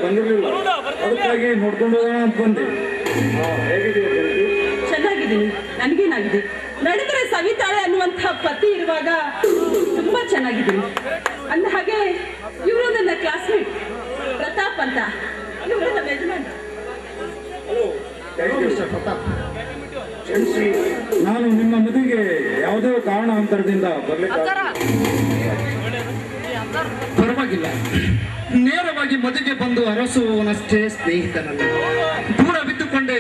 ಬಂದಿರಲಿಲ್ಲ, ಅದಕ್ಕಾಗಿ ನೋಡ್ಕೊಂಡು ಹೋಗೋಣ ಅಂತ ಬಂದೆ. ಹೇಗಿದೆಯಾ? ಚೆನ್ನಾಗಿದ್ದೀನಿ. ನನಗೇನಾಗಿದೆ? ನಡೆದರೆ ಸವಿತಾಳೆ ಅನ್ನುವಂಥ ಪತಿ ಇರುವಾಗ ತುಂಬಾ ಚೆನ್ನಾಗಿದ್ದೀನಿ. ಅಂದ ಹಾಗೆ ಇವರು ನನ್ನ ಕ್ಲಾಸ್ಮೇಟ್ ಪ್ರತಾಪ್ ಅಂತ, ಇವರು ನಮ್ಮ ಯಜಮಾನ್. ಕ್ಷಮಿಸಿ, ನಾನು ನಿಮ್ಮ ಮದುವೆಗೆ ಯಾವುದೇ ಕಾರಣಾಂತರದಿಂದ ಬರಲಿಕ್ಕೆ ಪರವಾಗಿಲ್ಲ. ನೇರವಾಗಿ ಮದುವೆಗೆ ಬಂದು ಅರಸುವವನಷ್ಟೇ ಸ್ನೇಹಿತನಲ್ಲ, ದೂರ ಬಿದ್ದುಕೊಂಡೇ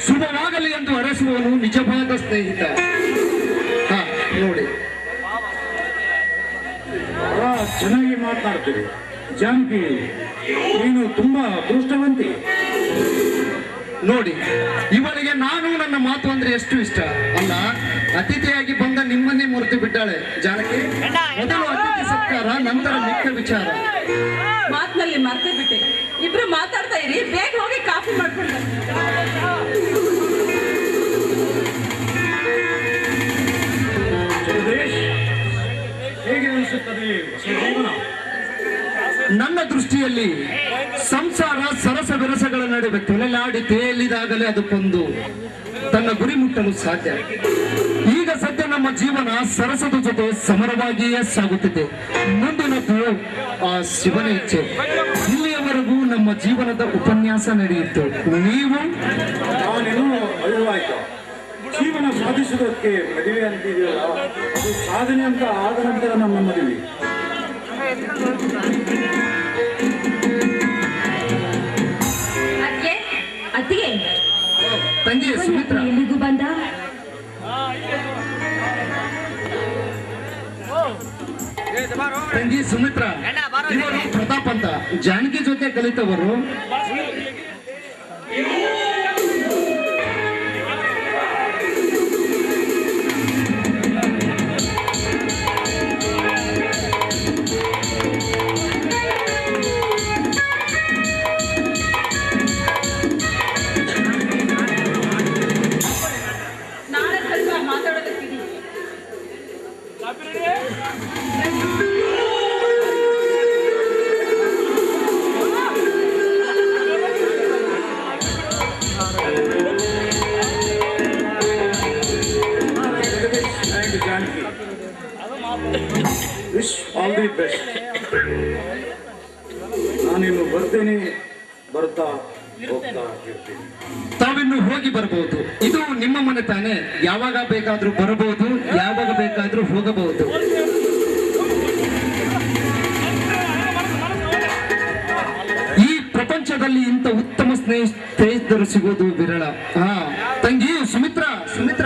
ಶುಭವಾಗಲಿ ಎಂದು ಅರಸುವವನು ನಿಜವಾದ ಸ್ನೇಹಿತ. ನೋಡಿ, ಚೆನ್ನಾಗಿ ಮಾತನಾಡ್ತೀರಿ ಜಾನಕಿ, ನೀನು ತುಂಬಾ ಅದೃಷ್ಟವಂತಿ. ನೋಡಿ, ಇವಳಿಗೆ ನಾನು ನನ್ನ ಮಾತು ಅಂದ್ರೆ ಎಷ್ಟು ಇಷ್ಟ ಅಲ್ಲ. ಅತಿಥಿಯಾಗಿ ಬಂದ ನಿಮ್ಮನ್ನೇ ಮರೆತು ಬಿಟ್ಟಾಳೆ ಜಾನಕಿ. ಮೊದಲು ಅತಿಥಿ ಸತ್ಕಾರ, ನಂತರ ಮಿಕ್ಕ ವಿಚಾರ. ಮಾತಿನಲ್ಲಿ ಮರ್ತೇ ಬಿಟ್ಟೆ. ಇಬ್ರು ಮಾತಾಡ್ತಾ ಇರಿ, ಬೇಗ ಹೋಗಿ ಕಾಫಿ ಮಾಡ್ಕೊಂಡು. ಹೇಗೆ ಅನಿಸುತ್ತದೆ ಜೀವನ? ನನ್ನ ದೃಷ್ಟಿಯಲ್ಲಿ ಸಂಸಾರ ಸರಸ ಬೆರಸಗಳ ನಡುವೆ ತೊಲೆಲಾಡಿ ತೇಲಿದಾಗಲೇ ಅದಕ್ಕೊಂದು ತನ್ನ ಗುರಿ ಮುಟ್ಟಲು ಸಾಧ್ಯ. ಈಗ ಸದ್ಯ ನಮ್ಮ ಜೀವನ ಸರಸದ ಜೊತೆ ಸಮರವಾಗಿಯೇ ಸಾಗುತ್ತಿದೆ. ಮುಂದಿನದ್ದು ಆ ಶಿವನ ಇಚ್ಛೆ. ಇಲ್ಲಿಯವರೆಗೂ ನಮ್ಮ ಜೀವನದ ಉಪನ್ಯಾಸ ನಡೆಯಿತು. ನೀವು ನಾನೇನು ಅರಿವಾಯ್ತು. ಜೀವನ ಸಾಧಿಸುವುದಕ್ಕೆ ಮದುವೆ ಅಂತಿದೆಯಲ್ಲ, ಅದು ಸಾಧನೆ ಅಂತ ಆದ ನಂತರ ನಮ್ಮ ಮದುವೆ. ಅತ್ತಿಗೆ, ತಂಗಿ ಸುಮಿತ್ರ ಎಲ್ಲಿಗೂ ಬಂದ? ತಂಗಿ ಸುಮಿತ್ರ, ಇವರು ಪ್ರತಾಪ್ ಅಂತ ಜಾನಕಿ ಜೊತೆ ಕಲಿತವರು. Wish all the best. ನಾನಿನ್ನು ಬರ್ತೇನೆ, ಬರ್ತಾ ಹೋಗ್ತಾ ಇರ್ತೀನಿ. ತಾವಿನ್ನು ಹೋಗಿ ಬರಬಹುದು. ಇದು ನಿಮ್ಮ ಮನೆ ತಾನೇ. ಯಾವಾಗ ಬೇಕಾದ್ರೂ ಬರಬಹುದು, ಯಾವಾಗ ಬೇಕಾದ್ರೂ ಹೋಗಬಹುದು. ಈ ಪ್ರಪಂಚದಲ್ಲಿ ಇಂಥ ಉತ್ತಮ ಸ್ನೇಹಿತರು ಸಿಗೋದು ವಿರಳ. ತಂಗಿ ಸುಮಿತ್ರ, ಸುಮಿತ್ರ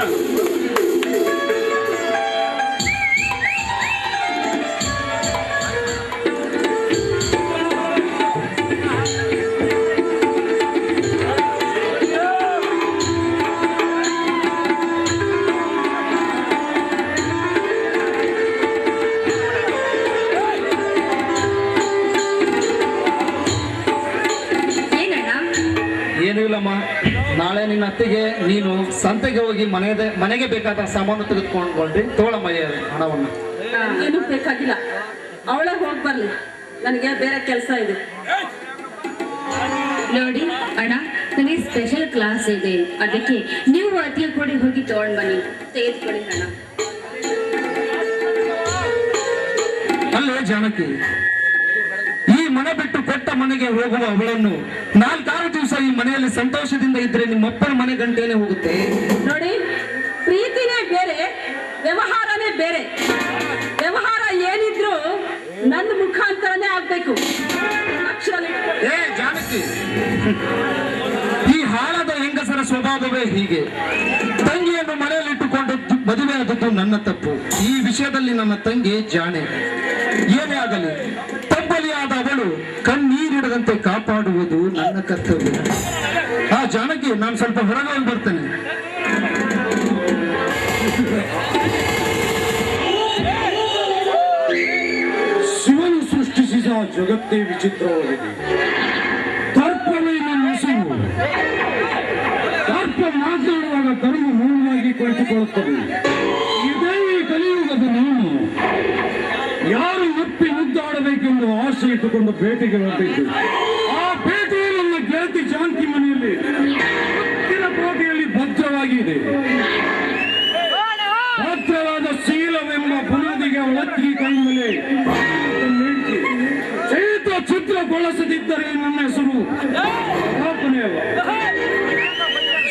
ನಾಳೆ ನಿನ್ನ ಅತ್ತಿಗೆ ನೀನು ಸಂತೆಗೆ ಹೋಗಿ ಮನೆಗೆ ಬೇಕಾದ ಸಾಮಾನು ತೆಗೆದುಕೊಂಡ್ಕೊಂಡ್ರಿ. ತೋಳಮ್ಮ ಹಣವನ್ನು. ಏನೂ ಬೇಕಾಗಿಲ್ಲ, ಅವಳೇ ಹೋಗಿ ಬರ್ಲಿ, ನನಗೆ ಬೇರೆ ಕೆಲಸ ಇದೆ. ನೋಡಿ ಅಣ್ಣ, ನನಗೆ ಸ್ಪೆಷಲ್ ಕ್ಲಾಸ್ ಇದೆ, ಅದಕ್ಕೆ ನೀವು ಅತ್ತಿಗೆ ಕೂಡ ಹೋಗಿ ತಗೊಂಡು ಬನ್ನಿ. ತೆಗೆದುಕೊಳ್ಳಿ ಅಣ್ಣ. ಅಲ್ಲೇ ಜಾನಕಿ, ಈ ಮನೆ ಬಿಟ್ಟು ಕೊಟ್ಟ ಮನೆಗೆ ಹೋಗುವ ಅವಳನ್ನು 4-6 ದಿವಸ ಈ ಮನೆಯಲ್ಲಿ ಸಂತೋಷದಿಂದ ಇದ್ರೆ ನಿಮ್ಮಪ್ಪನ ಮನೆ ಗಂಟೆನೆ ಹೋಗುತ್ತೆ. ನೋಡಿ, ಪ್ರೀತಿನೇ ಬೇರೆ, ವ್ಯವಹಾರನೇ ಬೇರೆ. ವ್ಯವಹಾರ ಏನಿದ್ರು ನನ್ನ ಮುಖಾಂತರನೇ ಆಗ್ಬೇಕು. ಏ ಜಾನಕಿ, ಈ ಹಾಳಾದ ಹೆಂಗಸರ ಸ್ವಭಾವವೇ ಹೀಗೆ. ತಂಗಿಯನ್ನು ಮನೆಯಲ್ಲಿಟ್ಟುಕೊಂಡು ಮದುವೆ ಆದದ್ದು ನನ್ನ ತಪ್ಪು. ಈ ವಿಷಯದಲ್ಲಿ ನನ್ನ ತಂಗಿ ಜಾಣೆ. ಏನೇ ಆಗಲಿ, ತಬ್ಬಲಿಯಾದ ಅವಳು ಕಣ್ಣೀರಿಡದಂತೆ ಕಾಪಾಡುವುದು ನನ್ನ ಕರ್ತವ್ಯ. ಜಾನಕಿ, ನಾನು ಸ್ವಲ್ಪ ಹೊರಗೆ ಹೋಗಿ ಬರ್ತೇನೆ. ಶಿವನು ಸೃಷ್ಟಿಸಿದ ಜಗತ್ತೇ ವಿಚಿತ್ರವಾಗಿದೆ. ದರ್ಪವೇ ನನ್ನ ಹಸಿವು. ದರ್ಪ ಮಾತನಾಡುವಾಗ ಧರ್ಮ ಮೌನವಾಗಿ ಕುಳಿತುಕೊಳ್ಳುತ್ತದೆ. ಇದೇ ಕಲಿಯುಗದ ನಾನು. ಯಾರು ಒಪ್ಪಿ ಮುದ್ದಾಡಬೇಕೆಂದು ಆಸೆ ಇಟ್ಟುಕೊಂಡು ಬೇಟೆಗೆ ಹೊರಟಿದ್ದು, ಆ ಹೇಳಿ ನನ್ನ ಹೆಸರು ಕಲ್ಪನೆ ಅಲ್ಲ.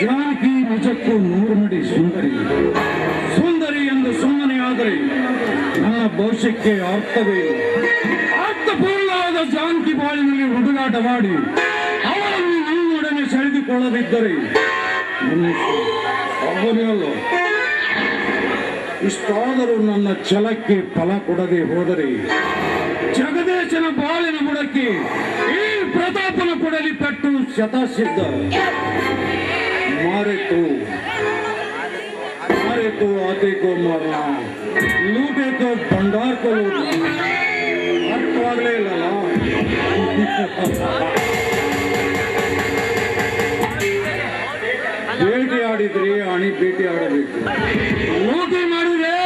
ಜಾನಕಿ ನಿಜಕ್ಕೂ 100 ನಡಿ ಸುಂದರಿ. ಸುಂದರಿ ಎಂದು ಸುಮ್ಮನೆ ಆದರೆ ನನ್ನ ಭವಿಷ್ಯಕ್ಕೆ ಅರ್ಥವೇ ಇಲ್ಲ. ಅರ್ಥಪೂರ್ಣವಾದ ಜಾನಕಿ ಬಾಳಿನಲ್ಲಿ ಹುಡುಗಾಟ ಮಾಡಿ ಅವರನ್ನು ನಿನ್ನೊಡನೆ ಸೆಳೆದುಕೊಳ್ಳದಿದ್ದರೆ ಅವನೇ ಅಲ್ಲ. ಇಷ್ಟಾದರೂ ನನ್ನ ಛಲಕ್ಕೆ ಫಲ ಕೊಡದೆ ಹೋದರೆ ಜಗದೇಶನ ಬಾಳಿನ ಬುಡಕ್ಕೆ ಈ ಪ್ರತಾಪನ ಕೊಡಲಿ ಪೆಟ್ಟು ಶತಸಿದ್ಧ. ಮಾರೆತು आते को मारना, लूटे तो भंडार को लूटना. अर्थवागले लला. ಬೇಟೆ ಆಡಿದ್ರಿ ಅಣಿ ಬೇಟೆ ಆಡಬೇಕು. ಲೂಟಿ ಮಾಡಿದ್ರೆ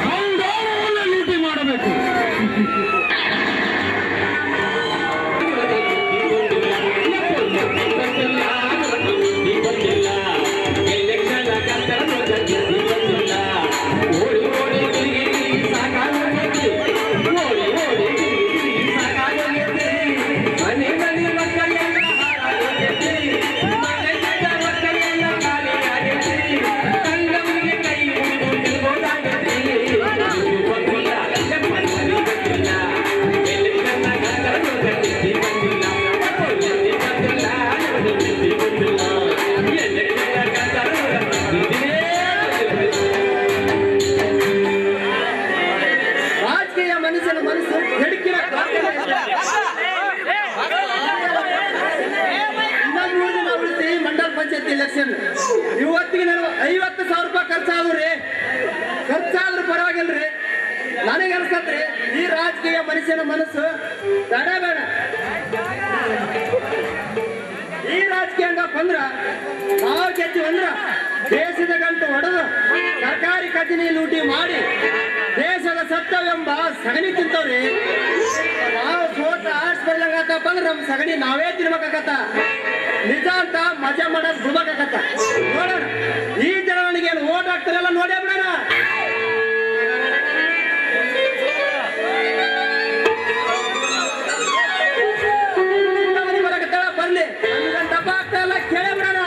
ಭಂಡಾರವನ್ನ ಲೂಟಿ ಮಾಡಬೇಕು. ಇಲೆಕ್ಷನ್ ಇವತ್ತಿಗೆ 50,000 ರೂಪಾಯಿ ಖರ್ಚಾದ್ರಿ. ಖರ್ಚಾದ್ರೂ ಪರವಾಗಿಲ್ರಿ. ನನಗೆ ಅನ್ಸತ್ರಿ ಈ ರಾಜಕೀಯ ಮನುಷ್ಯನ ಮನಸ್ಸು ಬೇಡ. ಈ ರಾಜಕೀಯ ಹಂಗಪ್ಪ ಅಂದ್ರ ನಾವು ಗೆದ್ದು ಅಂದ್ರ ದೇಶದ ಗಂಟು ಹೊಡೆದು ಸರ್ಕಾರಿ ಖಜಾನೆ ಲೂಟಿ ಮಾಡಿ ದೇಶದ ಸತ್ತವೆಂಬ ಸಗಣಿ ತಿಂತವ್ರಿ. ನಾವು ಸೋತ ಆರ್ಟ್ಸ್ ಬರ್ಲಂಗತ್ತಪ್ಪ ಅಂದ್ರೆ ನಮ್ ಸಗಣಿ ನಾವೇ ತಿನ್ಬೇಕಾಗತ್ತ. ನಿಜ ಅಂತ ಮಜಾ ಮಾಡೋದು ಬಿಡ್ಬೇಕಾಗತ್ತ. ನೋಡೋಣ ಈ ಜನಗಳಿಗೆ ಏನು ಓಟ್ ಹಾಕ್ತಾರಲ್ಲ ನೋಡೇ ಬಿಡೋಣ. ಬರಕತ್ತಾಳ ಬರ್ಲಿ, ನಮ್ಗಂತ ದಪ್ಪ ಆಗ್ತಾ ಇಲ್ಲ ಕೇಳೇ ಬಿಡೋಣ.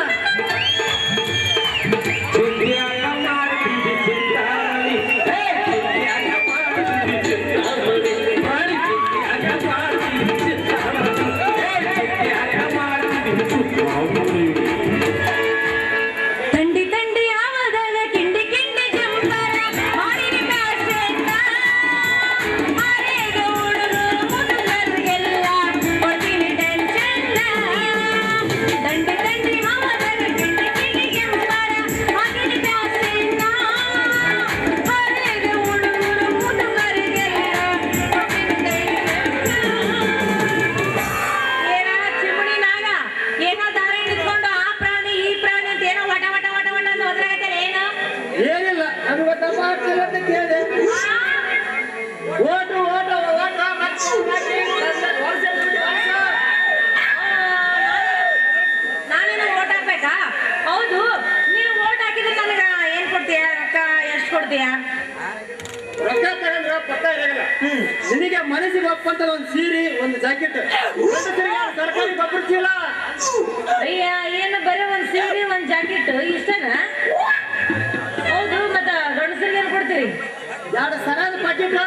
ನಾನೇನು ಓಟ್ ಹಾಕ್ಬೇಕಾ? ಹೌದು, ನೀನು ಓಟ್ ಹಾಕಿದ್ರೆ ನನಗ ಏನ್ ಕೊಡ್ತೀಯ? ರೊಕ್ಕ ಎಷ್ಟು ಕೊಡ್ತೀಯ? ರೊಕ್ಕ ತಗೊಂಡ್ರ ಪತ್ತ ಇರಲ್ಲ. ನಿನಗೆ ಮನಸ್ಸಿಗೆ ಒಪ್ಪಂತ ಒಂದು ಸೀರೆ, ಒಂದು ಜಾಕೆಟ್, ಸರ್ಕಾರಿ ಗೊಬ್ಬರ ಚೀಲ. ಅಯ್ಯ, ಏನು ಬರೀ ಒಂದ್ ಸೀರೆ ಒಂದ್ ಜಾಕೆಟ್ ಇಷ್ಟನಾ? ಹೌದು, ಮತ್ತ ಗಂಡಸರಿಗೆ ಏನ್ ಕೊಡ್ತೀರಿ? 2 ಸರಾದ ಪ್ಯಾಕೆಟ್.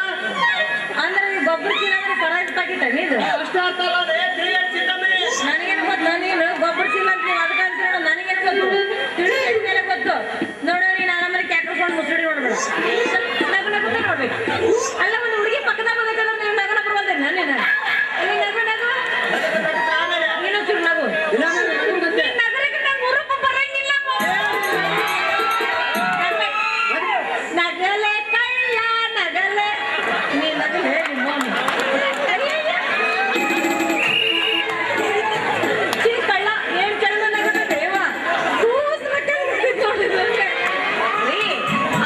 ಅಂದ್ರೆ ಗೊಬ್ಬರ ಚೀಲ ಅಂದ್ರೆ ಸರಾಜ್ ಪ್ಯಾಕೆಟ್ ನೀನು ಅಷ್ಟ ಆಗ್ತಲ್ಲ. ನನಗೇನು ಗೊತ್ತು? ನೀನು ಗೊಬ್ಬರ ಚೀಲ ಅಂತ ನೀವು ಅದಕ್ಕಂತ ನನಗೇನು ಗೊತ್ತು? ತಿಳಿ ಮೇಲೆ ಗೊತ್ತು ನೋಡು. ನೀನು ಆರಾಮಲ್ಲಿ ಕ್ಯಾಕ್ರಸ್ಕೊಂಡು ಮುಸುಡಿ ನೋಡ್ಬೇಡ, ನಗು ನಗುತ್ತ ನೋಡ್ಬೇಕು. ಅಲ್ಲ, ಒಂದು ಹುಡುಗಿ ಪಕ್ಕದಾಗ ಬಂದ್ರೆ ನೀವು ನಗನ ಬರುವಂತೆ ನಾನು ನಗು ನೀನು ಚೂರು ನಗು. ನಗರಕ್ಕೆ ನಂಗೆ ಉರುಪ ಬರಂಗಿಲ್ಲ. ನಗಲೆ ಕಳ್ಳ ನಗಲೆ, ನೀ ನಗಲೆ ನಿಮ್ಮ ಕಳ್ಳ ಏನ್ ಚಂದ ನಗದ ದೇವ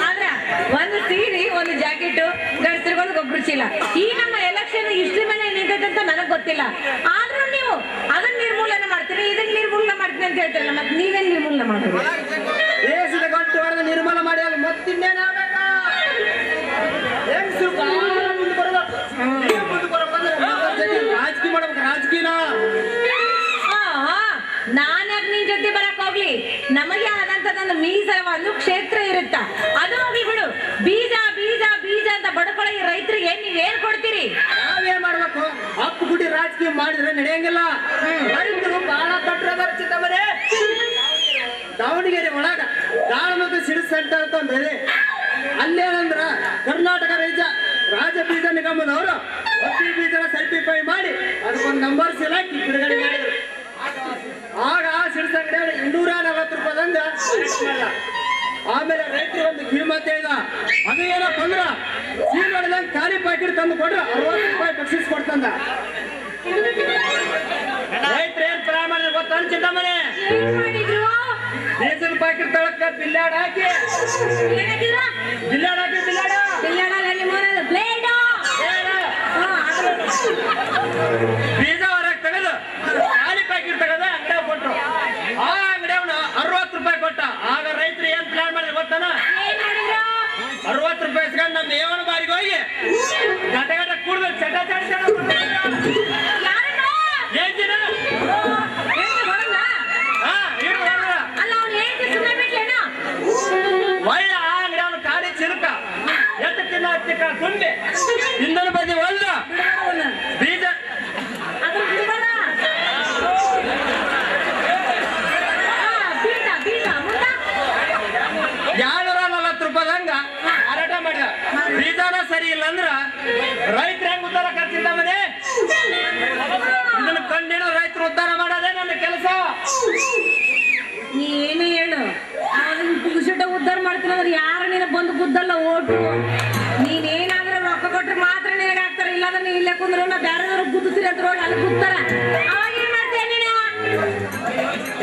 ಆದ್ರ ಒಂದು ಸೀರೆ ಒಂದು ಜಾಕೆಟ್ ಗಂಡಸರಿಗೊಂದು ಗೊಬ್ಬರ ಚೀಲ. ಈ ನಮ್ಮ ಎಲೆಕ್ಷನ್ ಇಷ್ಟ್ರ ಮೇಲೆ ನಿಂತದಂತ ನನಗ್ ಗೊತ್ತಿಲ್ಲ. ಆದ್ರೂ ನೀವು ಅದನ್ನ ನಿರ್ಮೂಲನೆ ಮಾಡ್ತೀರಿ, ಇದನ್ನ ನಿರ್ಮೂಲನೆ ಮಾಡ್ತೀನಿ ಅಂತ ಹೇಳ್ತಾರಲ್ಲ, ಮತ್ತೆ ನೀವೇನ್ ನಿರ್ಮೂಲನೆ ಮಾಡೋದು? ದೇಶದ ಗಂಟು ಹೊಡೆದು ನಿರ್ಮೂಲ ಮಾಡಿ ಅಲ್ಲ ಮತ್ತಿನ್ನೇನಾಗಬೇಕು? ಮುಂದೆ ಬರ್ಬೇಕು. ರಾಜಕೀಯ ಮಾಡ್ಬೇಕು. ರಾಜಕೀಯ ನಾನ್ ಯಾಕೆ ನಿನ್ ಜೊತೆ ಬರಕ್ ಹೋಗ್ಲಿ? ನಮಗೆ ಆದಂತದೊಂದು ಮೀಸಲ ಒಂದು ಕ್ಷೇತ್ರ ಇರುತ್ತ, ಅದು ಹೋಗ್ಲಿ ಬಿಡು. ಬೀಜ ಬೀಜ ಬೀಜ ಅಂತ ಬಡ್ಕೊಳ್ಳೋ ಈ ರೈತರಿಗೆ ನೀವೇನ್ ಕೊಡ್ತೀರಿ? ನಾವೇನ್ ಮಾಡ್ಬೇಕು? ಅಪ್ಪು ಗುಡಿ ರಾಜಕೀಯ ಮಾಡಿದ್ರೆ ನಡೆಯಂಗಿಲ್ಲ. ರೈತರು ಬಹಳ ಕಟ್ಟದಾರ ಚಿತ್ತಮನೆ. ದಾವಣಗೆರೆ ಒಳಗ ದಾಳಮಗ ಸಿಡಿಸ್ ಸೆಂಟರ್ ಅಂತ ಒಂದಿದೆ. ಅಲ್ಲೇನಂದ್ರ ಕರ್ನಾಟಕ ರಾಜ ಬೀಜ ನಿಗಮದವರು ಹತ್ತಿ ಬೀಜ ಸರ್ಟಿಫೈ ಮಾಡಿ ಅದಕ್ಕೊಂದು ನಂಬರ್ ಹಾಕಿ ಬಿಡುಗಡೆ ಮಾಡಿದ್ರು. ಆಗ ಆ ಸಿಡಿಸ್ ಅಂಗಡಿ 240 ರೂಪಾಯಿದಂಗ ಆಮೇಲೆ ರೈತರು ಒಂದು ಕಿಮ್ಮತ್ತೆ ಇದ. ಅದು ಏನಪ್ಪ ಅಂದ್ರ ಸೀಲ್ ಹೊಡೆದಂಗ ಖಾಲಿ ಪ್ಯಾಕೆಟ್ ತಂದು ಕೊಟ್ರೆ 60 ರೂಪಾಯಿ ಬಕ್ಷಿಸ್ ಕೊಡ್ತಂದ. ರೈತರು ಏನ್ ಪ್ರಾಯ ಮಾಡಿದ್ರೆ ಗೊತ್ತ ಚಿಂತಾಮಣಿ? ಏನ್ ಮಾಡಿದ್ರು? ಡೀಸೆಲ್ ಪ್ಯಾಕೆಟ್ ತಳಕ ಬಿಲ್ಲಾಡ್ ಹಾಕಿ ಏನಾಗಿದ್ರ? ಬಿಲ್ಲಾಡ್ ಹಾಕಿ ಬಿಲ್ಲಾಡ ಬ್ಲೇಡು ಬೀಜ ಹೊರಗೆ ತೆಗೆದು ಖಾಲಿ ಪ್ಯಾಕೆಟ್ ತೆಗೆದು ಅಂಗಡಿ ಕೊಟ್ರು. ಆ ಅಂಗಡಿ ಅವನು 60 ರೂಪಾಯಿ ಕೊಟ್ಟ. ಆಗ ರೈತರು ಏನ್ ಪ್ಲಾನ್ ಮಾಡಿದ್ರೆ ಗೊತ್ತಾನ? ಏನ್ ಮಾಡಿದ್ರು? 60 ರೂಪಾಯಿ ಇಸ್ಕೊಂಡು ನಮ್ಮ ಏವನ ಬಾರಿಗೆ ಹೋಗಿ ಗಟ ಗಟ ಕುಡ್ದು ಚಟ ಚಾಡಿಸ ಯಾರನ್ನ? ಏನ್ ದಿನ ಹೆಂಗೆ ಹೊರಗ? ಹಾ ಇರು ಹೊರಗ ಅಲ್ಲ ಅವ್ನು ಹೇಳ್ತಿ ಸುಮ್ಮನೆ ಬಿಟ್ಲೇನ? ಒಳ್ಳೆ ಆ ಅಂಗಡಿ ಅವನು ಕಾಡಿ ಚಿರುಕ ಎತ್ತ ತಿನ್ನ ಹತ್ತಿಕ ತುಂಬಿ ಹಿಂದನ ಬದಿ ಒಳ್ಳ ಬೀಜ ಅದನ್ನ ಬಿಡ್ಬೇಡ. ಬೀಜ ಬೀಜ ಮುಂದ 240 ರೂಪಾಯಿದಂಗ ಮಾರಾಟ ಮಾಡಿದ. ಬೀಜನ ಸರಿ ಇಲ್ಲ ಅಂದ್ರ ರೈತರ ಹೆಂಗ್ ಉದ್ಧಾರ ಕರ್ತಿದ್ದ ಮನೆ? ಇದನ್ನ ಕಂಡಿಡ ರೈತರು ಉದ್ಧಾರ ಮಾಡೋದೇ ನನ್ನ ಕೆಲಸ. ನೀ ಏನೇ ಹೇಳು, ಅವನಿಗೆ ಪುಗುಸಿಟ ಉದ್ಧಾರ ಮಾಡ್ತೀನಿ ಅಂದ್ರೆ ಯಾರು ನೀನು ಬಂದು ಗುದ್ದಲ್ಲ ಓಟು. ನೀನೇನಾದ್ರೂ ರೊಕ್ಕ ಕೊಟ್ರೆ ಮಾತ್ರ ನಿನಗೆ ಹಾಕ್ತಾರೆ, ಇಲ್ಲಾಂದ್ರೆ ನೀ ಇಲ್ಲೇ ಕುಂದ್ರೆ ನಾ ಬೇರೆದವ್ರು ಗುದ್ದುತ್ತೀರಿ ಅಂತ ಹೋಗಿ ಅಲ್ಲಿ ಗುದ್ತಾರ. ಅವಾಗ ಏನ್ ಮಾಡ್ತೀಯ ನೀನು?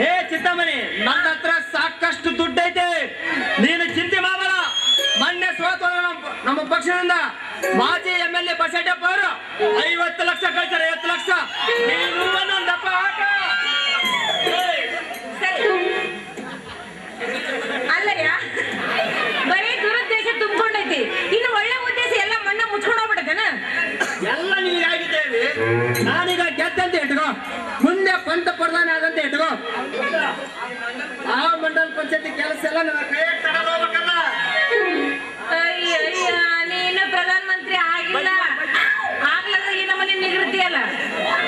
ಏ ಚಿತ್ತಮಣಿ, ನನ್ನ ಹತ್ರ ಸಾಕಷ್ಟು ದುಡ್ಡು ಐತೆ, ನೀನು ಚಿಂತೆ ಮಾಡಬೇಡ. ಮೊನ್ನೆ ಸೋತ ನಮ್ಮ ಪಕ್ಷದಿಂದ ಮಾಜಿ MLA ಬಸಟಪ್ಪ ಅವರು 50 ಲಕ್ಷ ಕಳ್ತಾರೆ. 50 ಲಕ್ಷ ನೀನು ಒಂದೊಂದಪ್ಪ ಹಾಕ. ಅಲ್ಲಯ್ಯ, ಬರೀ ದುರುದ್ದೇಶ ತುಂಬಿಕೊಂಡೈತಿ, ಇನ್ನು ಒಳ್ಳೆ ಉದ್ದೇಶ ಎಲ್ಲ ಮಣ್ಣ ಮುಚ್ಕೊಂಡು ಹೋಗ್ಬಿಟ್ಟೇನ? ಎಲ್ಲ ನಿನಗಾಗಿದ್ದೇವೆ. ನಾನೀಗ ಗೆದ್ದಂತ ಇಟ್ಕೋ, ಮುಂದೆ ಪಂತ ಪ್ರಧಾನ ಆದಂತೆ ಇಟ್ಕೋ. ಆ ಮಂಡಲ ಪಂಚಾಯತಿ ಕೆಲಸ ಎಲ್ಲ ನನ್ನ ಕೈಯಾಗ ತಗೊಂಡು ಹೋಗ್ಬೇಕಲ್ಲ. ಅಯ್ಯ ನೀನು ಪ್ರಧಾನ ಮಂತ್ರಿ ಆಗಿಲ್ಲ, ಆಗ್ಲಂದ್ರೆ ಈ ನಮ್ಮನೆ ನಿಗಿರ್ತೀಯಲ್ಲ.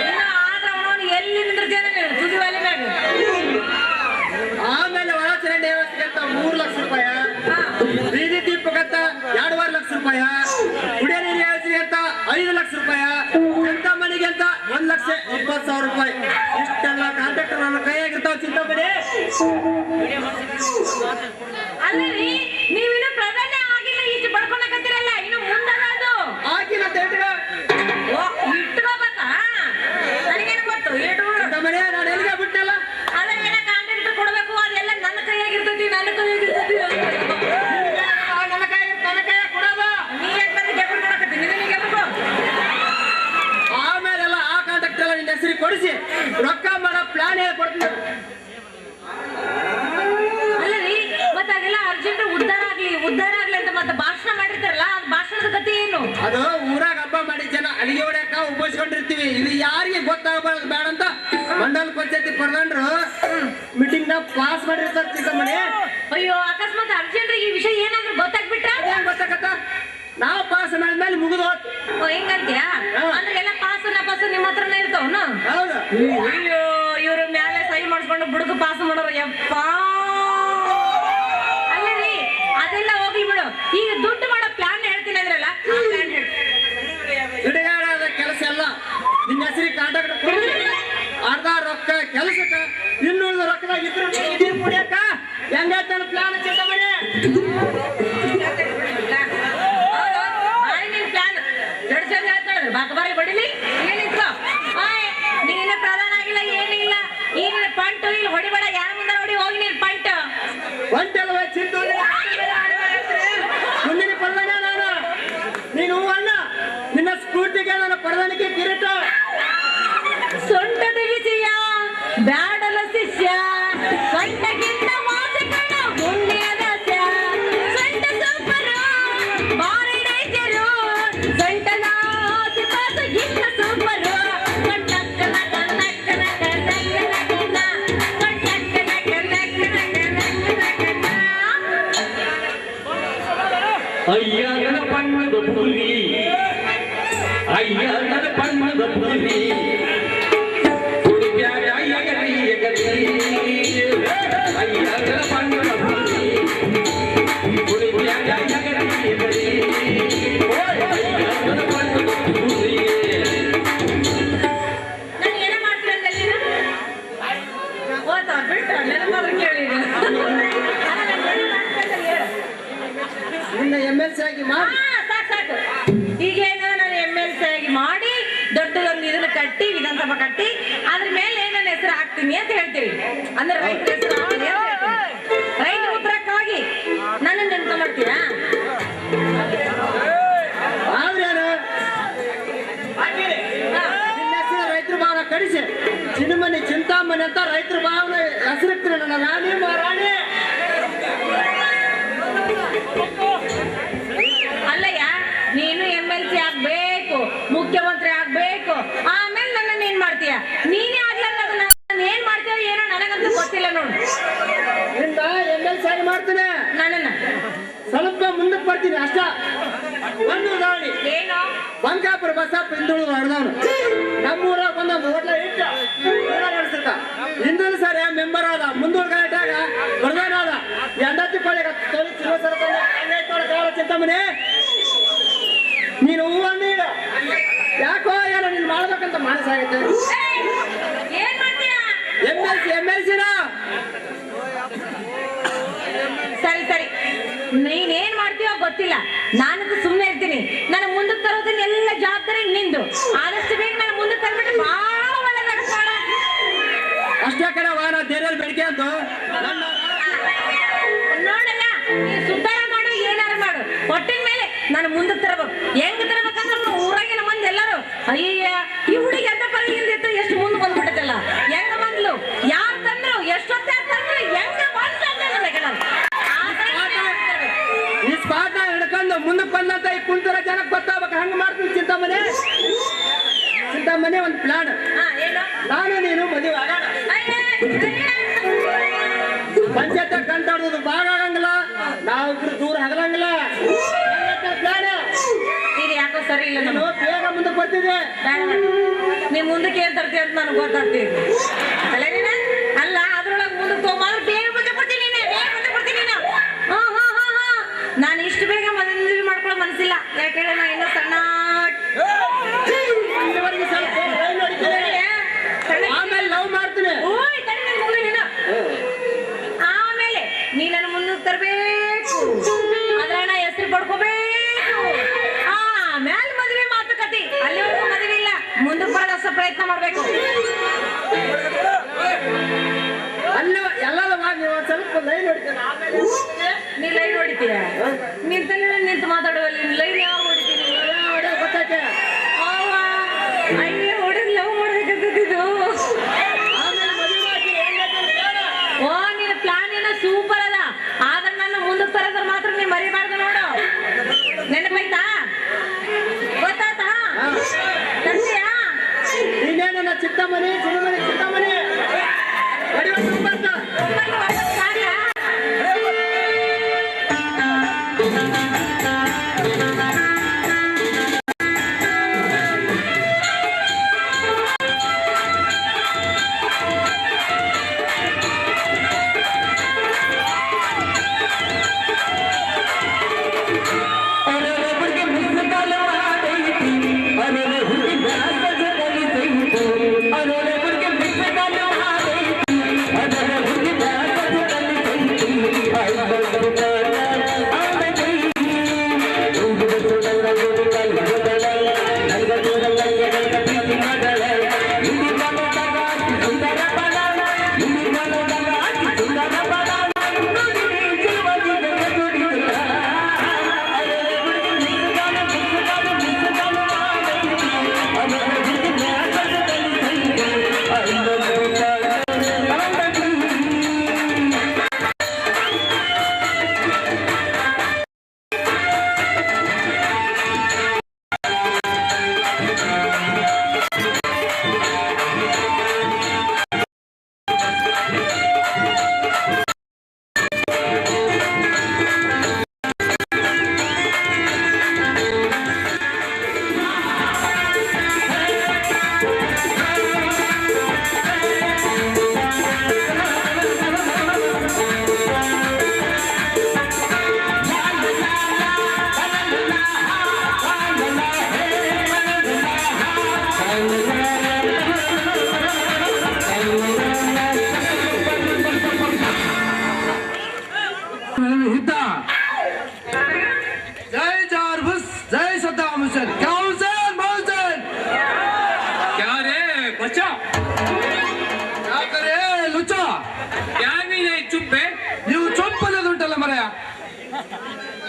ಇನ್ನು ಆದ್ರೆ ಅವನು ಎಲ್ಲಿ ನಿಂದಿರ್ತೀಯ ನೀನು ತುದಿ ಒಲೆ ಮ್ಯಾಗ? ಆಮೇಲೆ ಒಳಚರಂಡಿ ವ್ಯವಸ್ಥೆ ಅಂತ 3 ಲಕ್ಷ ರೂಪಾಯಿ, ಬೀದಿ ದೀಪಕ್ಕಂತ 2.5 ಲಕ್ಷ ರೂಪಾಯಿ, ಕುಡಿಯೋ ನೀರು ಯೋಜನೆ ಅಂತ 5 ಲಕ್ಷ ರೂಪಾಯಿ, ಎಂತ ಮನೆಗೆ ಅಂತ 1,20,000 ರೂಪಾಯಿ. ಇಷ್ಟೆಲ್ಲ ಕಾಂಟ್ರಾಕ್ಟರ್ ನನ್ನ ಕೈಯಾಗಿರ್ತಾವ ಚಿಂತಾಮಣಿ. ಅಲ್ಲರಿ ನೀವಿನ್ನು ಪ್ರಧಾನ ಆಗಿಲ್ಲ, ಈಚೆ ಬಡ್ಕೊಳಕತ್ತೀರಲ್ಲ, ಇನ್ನು ಮುಂದದ ಅದು ಆಗಿಲ್ಲ ಇಟ್ಕೋ ಇಟ್ಕೋಬೇಕಾ? ನನಗೇನು ಗೊತ್ತು ಇಟ್ಟು ಚಿಂತಾಮಣಿ, ನಾನು ಎಲ್ಲಿಗೆ ಬಿಟ್ಟಲ್ಲ. ಅದೆಲ್ಲ ಕಾಂಟ್ರಾಕ್ಟರ್ ಕೊಡ್ಬೇಕು, ಅದೆಲ್ಲ ನನ್ನ ಕೈಯಾಗಿರ್ತೈತಿ, ನನ್ನ ಕೈಯಾಗಿರ್ತೈತಿ. ನನ್ನ ಕೈಯಾಗ ಕೊಡೋದು. ನೀ ಯಾಕೆ ಬಂದು ಗೆಬ್ಬರು ಕೊಡಕತ್ತೀನಿ? ನೀನು ಗೆಬ್ಬರು ಆಮೇಲೆಲ್ಲ ಆ ಕಾಂಟ್ರಾಕ್ಟರ್ ಎಲ್ಲ ನಿನ್ನ ಹೆಸರಿಗೆ ಕೊಡಿಸಿ ರೊಕ್ಕ ಮಾಡೋ ಪ್ಲಾನ್ ಹೇಳ್ಕೊಡ್ತೀನಿ. ಅಲ್ಲರಿ, ಮತ್ತೆ ಅದೆಲ್ಲ ಅರ್ಜೆಂಟ್ ಉದ್ಧಾರ ಆಗ್ಲಿ ಅಂತ ಮತ್ತೆ ಭಾಷಣ ಮಾಡಿರ್ತಾರಲ್ಲ, ಅದು ಭಾಷಣದ ಕಥೆ ಏನು? ಅದು ಊರಾಗ ಹಬ್ಬ ಮಾಡಿ ಜನ ಅಡಿಗೆ ಹೊಡ್ಯಾಕ ಉಪಯೋಗಿಸ್ಕೊಂಡಿರ್ತೀವಿ. ಇದು ಯಾರಿಗೆ ಗೊತ್ತಾಗಬಾರ್ದು ಬೇಡ ಅಂತ ಮಂಡಲ ಪಂಚಾಯತಿ ಪ್ರಧಾನರು ಮೀಟಿಂಗ್ ನ ಪಾಸ್ ಮಾಡಿರ್ತಾರೆ ಚಿಕ್ಕಮ್ಮನೆ. ಅಯ್ಯೋ, ಅಕಸ್ಮಾತ್ ಅರ್ಜೆಂಟ್ ಈ ವಿಷಯ ಏನಾದ್ರೂ ಗೊತ್ತಾಗ್ಬಿಟ್ರ ಏನ್ ಗೊತ್ತಾಗತ್ತ? ನಾವು ಪಾಸ್ ಮಾಡಿದ್ಮೇಲೆ ಮುಗಿದು ಹೋತ್. ಹೆಂಗಂತ್ಯಾ? ಅಂದ್ರೆ ಎಲ್ಲ ಪಾಸು ನಿಮ್ಮ ಹತ್ರನೇ ಇರ್ತಾವನು? ಹೌದು. ಅಯ್ಯೋ, ಇವ್ರ ಮ್ಯಾಲೆ ಸಹಿ ಮಾಡಿಸ್ಕೊಂಡು ಬುಡುಕು ಪಾಸ್ ಮಾಡೋರು ಯಪ್ಪ. ಅಲ್ಲರಿ, ಅದೆಲ್ಲ ಹೋಗ್ಲಿ ಬಿಡು. ಈಗ ದುಡ್ಡು ಮಾಡೋ ಪ್ಲಾನ್ ಹೇಳ್ತೀನಿ ಅಂದ್ರಲ್ಲ, ಆ ಪ್ಲಾನ್ ಹೇಳಿ. ಹಿಡಿಗಾಡದ ಕೆಲಸ ಎಲ್ಲ ನಿನ್ನ ಹೆಸರಿಗೆ ಕಾಂಟ್ರಾಕ್ಟ್ ಕೊಡಿ. ಅರ್ಧ ರೊಕ್ಕ ಕೆಲಸಕ್ಕ, ಇನ್ನುಳಿದ ರೊಕ್ಕದಾಗ ಇದ್ರು ನೀರು ಕುಡಿಯಕ್ಕ ಹೆಂಗಾಯ್ತು ನನ್ನ ಪ್ಲಾನ್ ಚಿಕ್ಕಮ್ಮನೆ? ಪ್ಲಾನ್ ಎರಡು ಜನ ಹೇಳ್ತಾಳೆ, ಬಾಕಬಾರಿ ಬಡಿಲಿ ಏನಿತ್ತು? ನೀನು ಪ್ರಧಾನ ಆಗಿಲ್ಲ, ಏನಿಲ್ಲ. ಈಗ ಪಂಟು ಇಲ್ಲಿ ಹೊಡಿಬೇಡ, ಯಾರ ಮುಂದೆ ಹೊಡಿ, ಹೋಗಿ ನೀನು ಪಂಟು ಒಂಟೆಲ್ಲ ಚಿಂತು ಮುಂದಿನ ಪ್ರಧಾನ ನಾನು. ನೀನು ಅಣ್ಣ, ನಿನ್ನ ಸ್ಫೂರ್ತಿಗೆ ನನ್ನ ಪ್ರಧಾನಕ್ಕೆ ಕಿರೀಟ. ಸೊಂಟದ ವಿಷಯ ಬ್ಯಾಡಲ ಶಿಷ್ಯ, ಸೊಂಟಗಿಂತ ಮೋಸಗಳ ಪುಣ್ಯದ ಸೊಂಟ ಸೂಪರು ಬಾರಿ ಡೇಂಜರು, ಸೊಂಟನ ಗಿಂತ ಸೂಪರು. ಅಯ್ಯನ ಬಣ್ಣದ ಪುಲಿ ಅಯ್ಯನ ಬಣ್ಣದ ಪುಲಿ ಕುಡಿಬ್ಯಾಡ ಎಗರಿ ಎಗರಿ ಅಯ್ಯನ ಬಣ್ಣದ ಪುಲಿ ಕುಡಿಬ್ಯಾಡ ಎಗರಿ ಎಗರಿ ಅಯ್ಯನ ಬಣ್ಣದ ಪುಲಿ. ನಾನು ಏನೋ ಮಾಡ್ತೀನಿ ಅಂತ ಹೇಳಿ ಓದ್ತಾ ಬಿಟ್ಟು ನೆನಪಾದ್ರೆ ಕೇಳಿ ನಿನ್ನ MLC ಆಗಿ ಮಾಡಿ ಸಾಕು ಈಗೇನು ನಾನು MLC ಆಗಿ ಮಾಡಿ ದೊಡ್ಡದೊಂದು ಇದನ್ನ ಕಟ್ಟಿ ವಿಧಾನಸಭಾ ಕಟ್ಟಿ ಅದ್ರ ಮೇಲೆ ನನ್ನ ಹೆಸರು ಹಾಕ್ತೀನಿ ಅಂತ ಹೇಳ್ತೀವಿ. ಅಂದ್ರೆ ರೈತರ ಹೆಸರು ಹಾಕ್ತೀನಿ ಅಂತ ಹೇಳ್ತೀನಿ. ರೈತರ ಉತ್ತರಕ್ಕಾಗಿ ನನ್ನ ನೆನಪು ಮಾಡ್ತೀರಾ? ಆದ್ರೇನು ನಿನ್ನ ಹೆಸರು ರೈತರ ಭಾವನ ಕಡಿಸಿ ಚಿನ್ನಮನೆ ಚಿಂತಾಮಣಿ ಅಂತ ರೈತರ ಭಾವನ ಹೆಸರಿಕ್ತೀನಿ ನನ್ನ ರಾಣಿ ಮಹಾರಾಣಿ. ಅಲ್ಲಯ್ಯ, ನೀನು MLC ಆಗ್ಬೇಕು, ಮುಖ್ಯಮಂತ್ರಿ ಆಗ್ಬೇಕು, ಆಮೇಲೆ ನನ್ನನ್ನು ಏನ್ ಮಾಡ್ತೀಯ? ನೀನೇ ಆಗ್ಲಲ್ಲ, ನಾನು ಏನ್ ಮಾಡ್ತೀಯ ಏನೋ ನನಗಂತೂ ಗೊತ್ತಿಲ್ಲ ನೋಡು. ನಿನ್ನ MLC ಆಗಿ ಮಾಡ್ತೀನಿ, ನನ್ನನ್ನ ಸ್ವಲ್ಪ ಮುಂದಕ್ಕೆ ಬರ್ತೀನಿ ಅಷ್ಟ. ಒಂದು ಉದಾಹರಣೆ, ಏನು ಬಂಕಾಪುರ ಬಸಪ್ಪ ಹಿಂದುಳಿದು ಹೊಡೆದವನು ನಮ್ಮೂರಾಗ ಒಂದೊಂದು ಹೋಟ್ಲ ಇಟ್ಟ ನಡೆಸಿರ್ತ ಹಿಂದಿನ ಸಾರಿ ಮೆಂಬರ್ ಆದ ಮುಂದೂರ್ಗಾಟಾಗ ಹೊಡೆದವನಾದ ಎಂಡತ್ತಿ ಪಳ್ಳಿಗೆ ತೊಳಿ ಚಿಂತಾಮಣಿ ನೀನು ಹೂವನ್ನೀಗ ಯಾಕೋ ಏನೋ ನೀನು ಮಾಡ್ಬೇಕಂತ ಮನಸ್ಸಾಗೈತೆ. ಏನ್ ಮಾಡ್ತೀಯ? MLC ಸರಿ ಸರಿ, ನೀನೇನ್ ಮಾಡ್ತೀಯೋ ಗೊತ್ತಿಲ್ಲ, ನಾನಂತೂ ಸುಮ್ಮನೆ ಇರ್ತೀನಿ. ನಾನು ಮುಂದಕ್ಕೆ ತರೋದನ್ನ ಎಲ್ಲ ಜವಾಬ್ದಾರಿ ನಿಂದು. ಆದಷ್ಟು ಬೇಗ ನಾನು ಮುಂದಕ್ಕೆ ತಂದ್ಬಿಟ್ಟು ಬಹಳ ಒಳ್ಳೆದಾಗತ್ತೋಣ. ಅಷ್ಟೇ ಕಡೆ ವಾರ ದೇರಲ್ಲಿ ಬೆಳಿಗ್ಗೆ ಅಂತ ನೋಡಲ್ಲ, ನೀ ಸುಧಾರ ಮಾಡು ಏನಾರು ಮಾಡು, ಹೊಟ್ಟಿನ ಮೇಲೆ ನಾನು ಮುಂದಕ್ಕೆ ತರಬೇಕು. ಹೆಂಗ್ ತರಬೇಕಂದ್ರೆ ನಮ್ಮ ಊರಾಗಿನ ಮಂದಿ ಎಲ್ಲರೂ ಅಯ್ಯ ಈ ಹುಡುಗಿ ಅಂತ ಪರವಾಗಿಲ್ದಿತ್ತು ಎಷ್ಟು ಮುಂದೆ ಬಂದ್ಬಿಟ್ಟಲ್ಲ, ಹೆಂಗ ಬಂದ್ಲು, ಯಾರು ತಂದ್ರು, ಎಷ್ಟೊತ್ತೆ ತಂದ್ರು, ಹೆಂಗ ಬಂದ್ಲು ಅಂತ ನನಗೆ ಈ ಸ್ಪಾಟ್ ಹಿಡ್ಕೊಂಡು ಮುಂದಕ್ಕೆ ಬಂದಂತ ಈ ಕುಂತೂರ ಜನಕ್ಕೆ ಗೊತ್ತಾಗಬೇಕು. ಹಂಗ ಮಾಡ್ತೀನಿ ಚಿಂತಾಮಣಿ ಒಂದು ಪ್ಲಾನ್. ಏನು ನಾನು ನೀನು ಮದುವೆ ಆಗೋಣ, ಪಂಚಾಯತ್ ಕಂಟಾಡೋದು ಭಾಗ ಆಗಂಗಿಲ್ಲ, ನಾವಿಬ್ರು ದೂರ ಆಗಲಂಗಿಲ್ಲ. ಪ್ಲಾನ್ ಇದು ಯಾಕೋ ಸರಿ ಇಲ್ಲ. ನೀನು ನಾನು ಬೇಗ ಮುಂದಕ್ಕೆ ಬರ್ತಿದ್ದೆ. ನೀ ಮುಂದಕ್ಕೆ ಏನ್ ತರ್ತೀಯ ಅಂತ ನನಗೆ ಗೊತ್ತಾಗ್ತೀವಿ ಅಲ್ಲ. ಅದ್ರೊಳಗೆ ಮುಂದಕ್ಕೆ ಹೋಗ್ಬಾರ್ದು, ಬೇಗ ಮುಂದೆ ಬರ್ತೀನಿ ನೀನು. ನಾನು ಇಷ್ಟು ಬೇಗ ಮದುವೆ ಮಾಡ್ಕೊಳ್ಳೋ ಮನಸ್ಸಿಲ್ಲ. ಯಾಕಂದ್ರೆ ನಾ ಇನ್ನೂ ಸಣ್ಣ ಇಲ್ಲಿವರೆಗೆ ಸ್ವಲ್ಪ ಲೈನ್ ಹೊಡಿತೀನಿ, ಆಮೇಲೆ ಲವ್ ಮಾಡ್ತೀನಿ. ಆಮೇಲೆ ನೀ ನನ್ನ ಮುಂದಕ್ಕೆ ತರಬೇಕು, ಅದ್ರಣ್ಣ ಹೆಸರು ಪಡ್ಕೋಬೇಕು, ಆಮೇಲೆ ಮದುವೆ ಮಾತುಕತೆ. ಅಲ್ಲಿವರೆಗೂ ಮದುವೆ ಇಲ್ಲ, ಮುಂದಕ್ಕೆ ಬರೋದಷ್ಟು ಪ್ರಯತ್ನ ಮಾಡ್ಬೇಕು. ಅಲ್ಲಿ ಎಲ್ಲದ ನೀವು ಒಂದು ಸ್ವಲ್ಪ ಲೈನ್ ಹೊಡಿತೀನಿ, ಆಮೇಲೆ ನೀ ಲೈನ್ ಹೊಡಿತೀಯ? ನಿಂತು ಮಾತಾಡುವಲ್ಲಿ ಲೈನ್ ಯಾವ ಹೊಡಿತೀನಿ? ಗೊತ್ತೈತೆ. ಅಯ್ಯ ಹೊಡೆದು ಲವ್ ಮಾಡ್ಬೇಕಂತಿದ್ದು. ಆಮೇಲೆ ಮದುವೆ ಮಾಡ್ತೀನಿ, ಹೆಂಗೈತೆ ಪ್ಲಾನ್? ಓ ನಿನ್ನ ಪ್ಲಾನ್ ಏನೋ ಸೂಪರ್ ಅದ, ಆದ್ರೆ ನನ್ನ ಮುಂದಕ್ಕೆ ತರೋದ್ರ ಮಾತ್ರ ನೀ ಮರಿಬಾರ್ದು ನೋಡು. ನೆನಪಾಯ್ತಾ? ಗೊತ್ತಾಯ್ತಾ? ತರ್ತೀಯಾ? ನೀನೇನು ನನ್ನ ಚಿಂತಾಮಣಿ ಸಾಕ?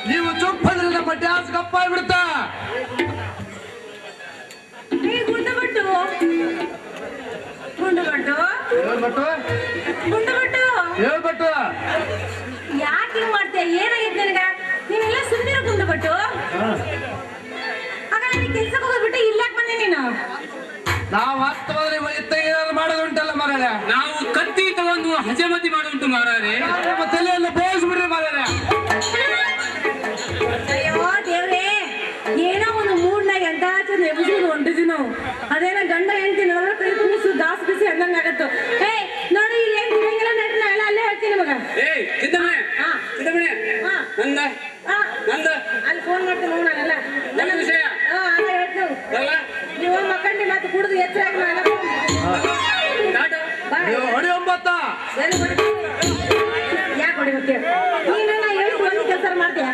ನೀವು ಚುಪ್ ಅಂದ್ರೆ ನಮ್ಮ ಡ್ಯಾನ್ಸ್ ಗಪ್ಪ ಆಗ್ಬಿಡ್ತಾ. ಗುಂಡುಬಟ್ಟು ಗುಂಡುಬಟ್ಟು ಹೇಳ್ಬಟ್ಟು ಗುಂಡುಬಟ್ಟು ಹೇಳ್ಬಟ್ಟು ಯಾಕೆ ಹಿಂಗ್ ಮಾಡ್ತೀಯ? ಏನಾಗಿತ್ತು ನಿನಗ? ನೀನೆಲ್ಲ ಸುಂದಿರ ಗುಂಡುಬಟ್ಟು. ಆಗ ನನಗೆ ಕೆಲ್ಸಕ್ಕೆ ಹೋಗ್ಬಿಟ್ಟು ಇಲ್ಲಾಕ್ ಬಂದೆ ನೀನು? ನಾವು ವಾಸ್ತವದಲ್ಲಿ ಇತ್ತ ಏನಾದ್ರು ಮಾಡೋದುಂಟಲ್ಲ ಮಾರಾಯ. ನಾವು ಕತ್ತಿ ತಗೊಂಡು ಹಜಮತಿ ಮಾಡುಂಟು ಮಾರಾರೆ. ನಮ್ಮ ತಲೆಯೆಲ್ಲ ಬೋಳಿಸ್ಬಿಡ್ರಿ ಮಾರಾಯ. ಅಯ್ಯೋ ದೇವ್ರೇ, ಏನೋ ಒಂದು ಮೂಡ್ನಾಗ ಎಂತ ಚಂದ ಎಬ್ಬಿಸ್ಕೊಂಡು ಹೊಂಟಿದ್ವಿ ನಾವು. ಅದೇನೋ ಗಂಡ ಹೆಂಡತಿ ನೋಡ್ರೆ ಕೈ ಕೂಸು ದಾಸ್ ಬಿಸಿ ಅಂದಂಗ ಆಗತ್ತು. ಏ ನೋಡಿ, ಇಲ್ಲಿ ಏನ್ ತಿನ್ನಂಗಿಲ್ಲ ನೆಟ್ನ ಎಲ್ಲ ಅಲ್ಲೇ ಹೇಳ್ತೀನಿ ಮಗ. ಏಯ್ ಚಿಂತಾಮಣಿ, ಹಾ ಚಿಂತಾಮಣಿ, ಹಾ ನಂದ ಹಾ ನಂದ ಅಲ್ಲಿ ಫೋನ್ ಮಾಡ್ತೀನಿ ನೋಡು ನಾನೆಲ್ಲ. ನನ್ನ ವಿಷಯ ಹಾ ಅಲ್ಲೇ ಹೇಳ್ತೀನಿ. ಅಲ್ಲ ನೀವು ಮಕ್ಕಂಡಿ ಮತ್ತೆ ಕುಡಿದು ಎಚ್ಚರಾಗಿ ನಾನು ಟಾಟಾ. ನೀವು ಹೊಡಿ ಒಂಬತ್ತ ಯಾಕೆ ಹೊಡಿಬೇಕು? ನೀನು ಹೇಳಿ ಒಂದು ಕೆಲಸ ಮಾಡ್ತೀಯ?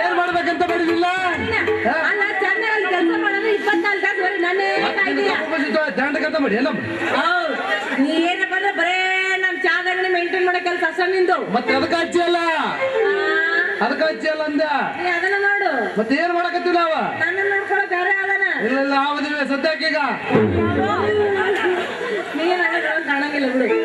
ಏನ್ ಮಾಡ್ಬೇಕಂತ ಮಾಡಿದಿಲ್ಲ. ಅಲ್ಲ, ಚೆನ್ನಾಗಿ ಕೆಲಸ ಮಾಡೋದು 24 ತಾಸು ಬರೀ ನನ್ನೇ ಕಾಯ್ತೀಯ. ದಂಡಕಂತ ಮಾಡಿ ಎಲ್ಲ ಹೌದು, ನೀ ಏನಪ್ಪ ಅಂದ್ರೆ ಬರೇ ನಮ್ ಚಾದಂಗಡಿ ಮೇಂಟೈನ್ ಮಾಡೋ ಕೆಲಸ ಅಷ್ಟ ನಿಂದು. ಮತ್ತೆ ಅದಕ್ಕೆ ಹಚ್ಚಿ ಅಲ್ಲ, ಅದಕ್ಕೆ ಹಚ್ಚಿ ಅಲ್ಲ ಅಂದ. ನೀ ಅದನ್ನ ಮಾಡು, ಮತ್ತೆ ಏನ್ ಮಾಡಕತ್ತಿಲ್ಲ ಅವ. ನನ್ನ ನೋಡ್ಕೊಳ್ಳೋ ಬೇರೆ ಅದನ್ನ. ಇಲ್ಲ ಆವದಿವೆ ಸದ್ಯಕ್ಕೀಗ ನೀನ್ ಕಾಣಂಗಿಲ್ಲ ಬಿಡು.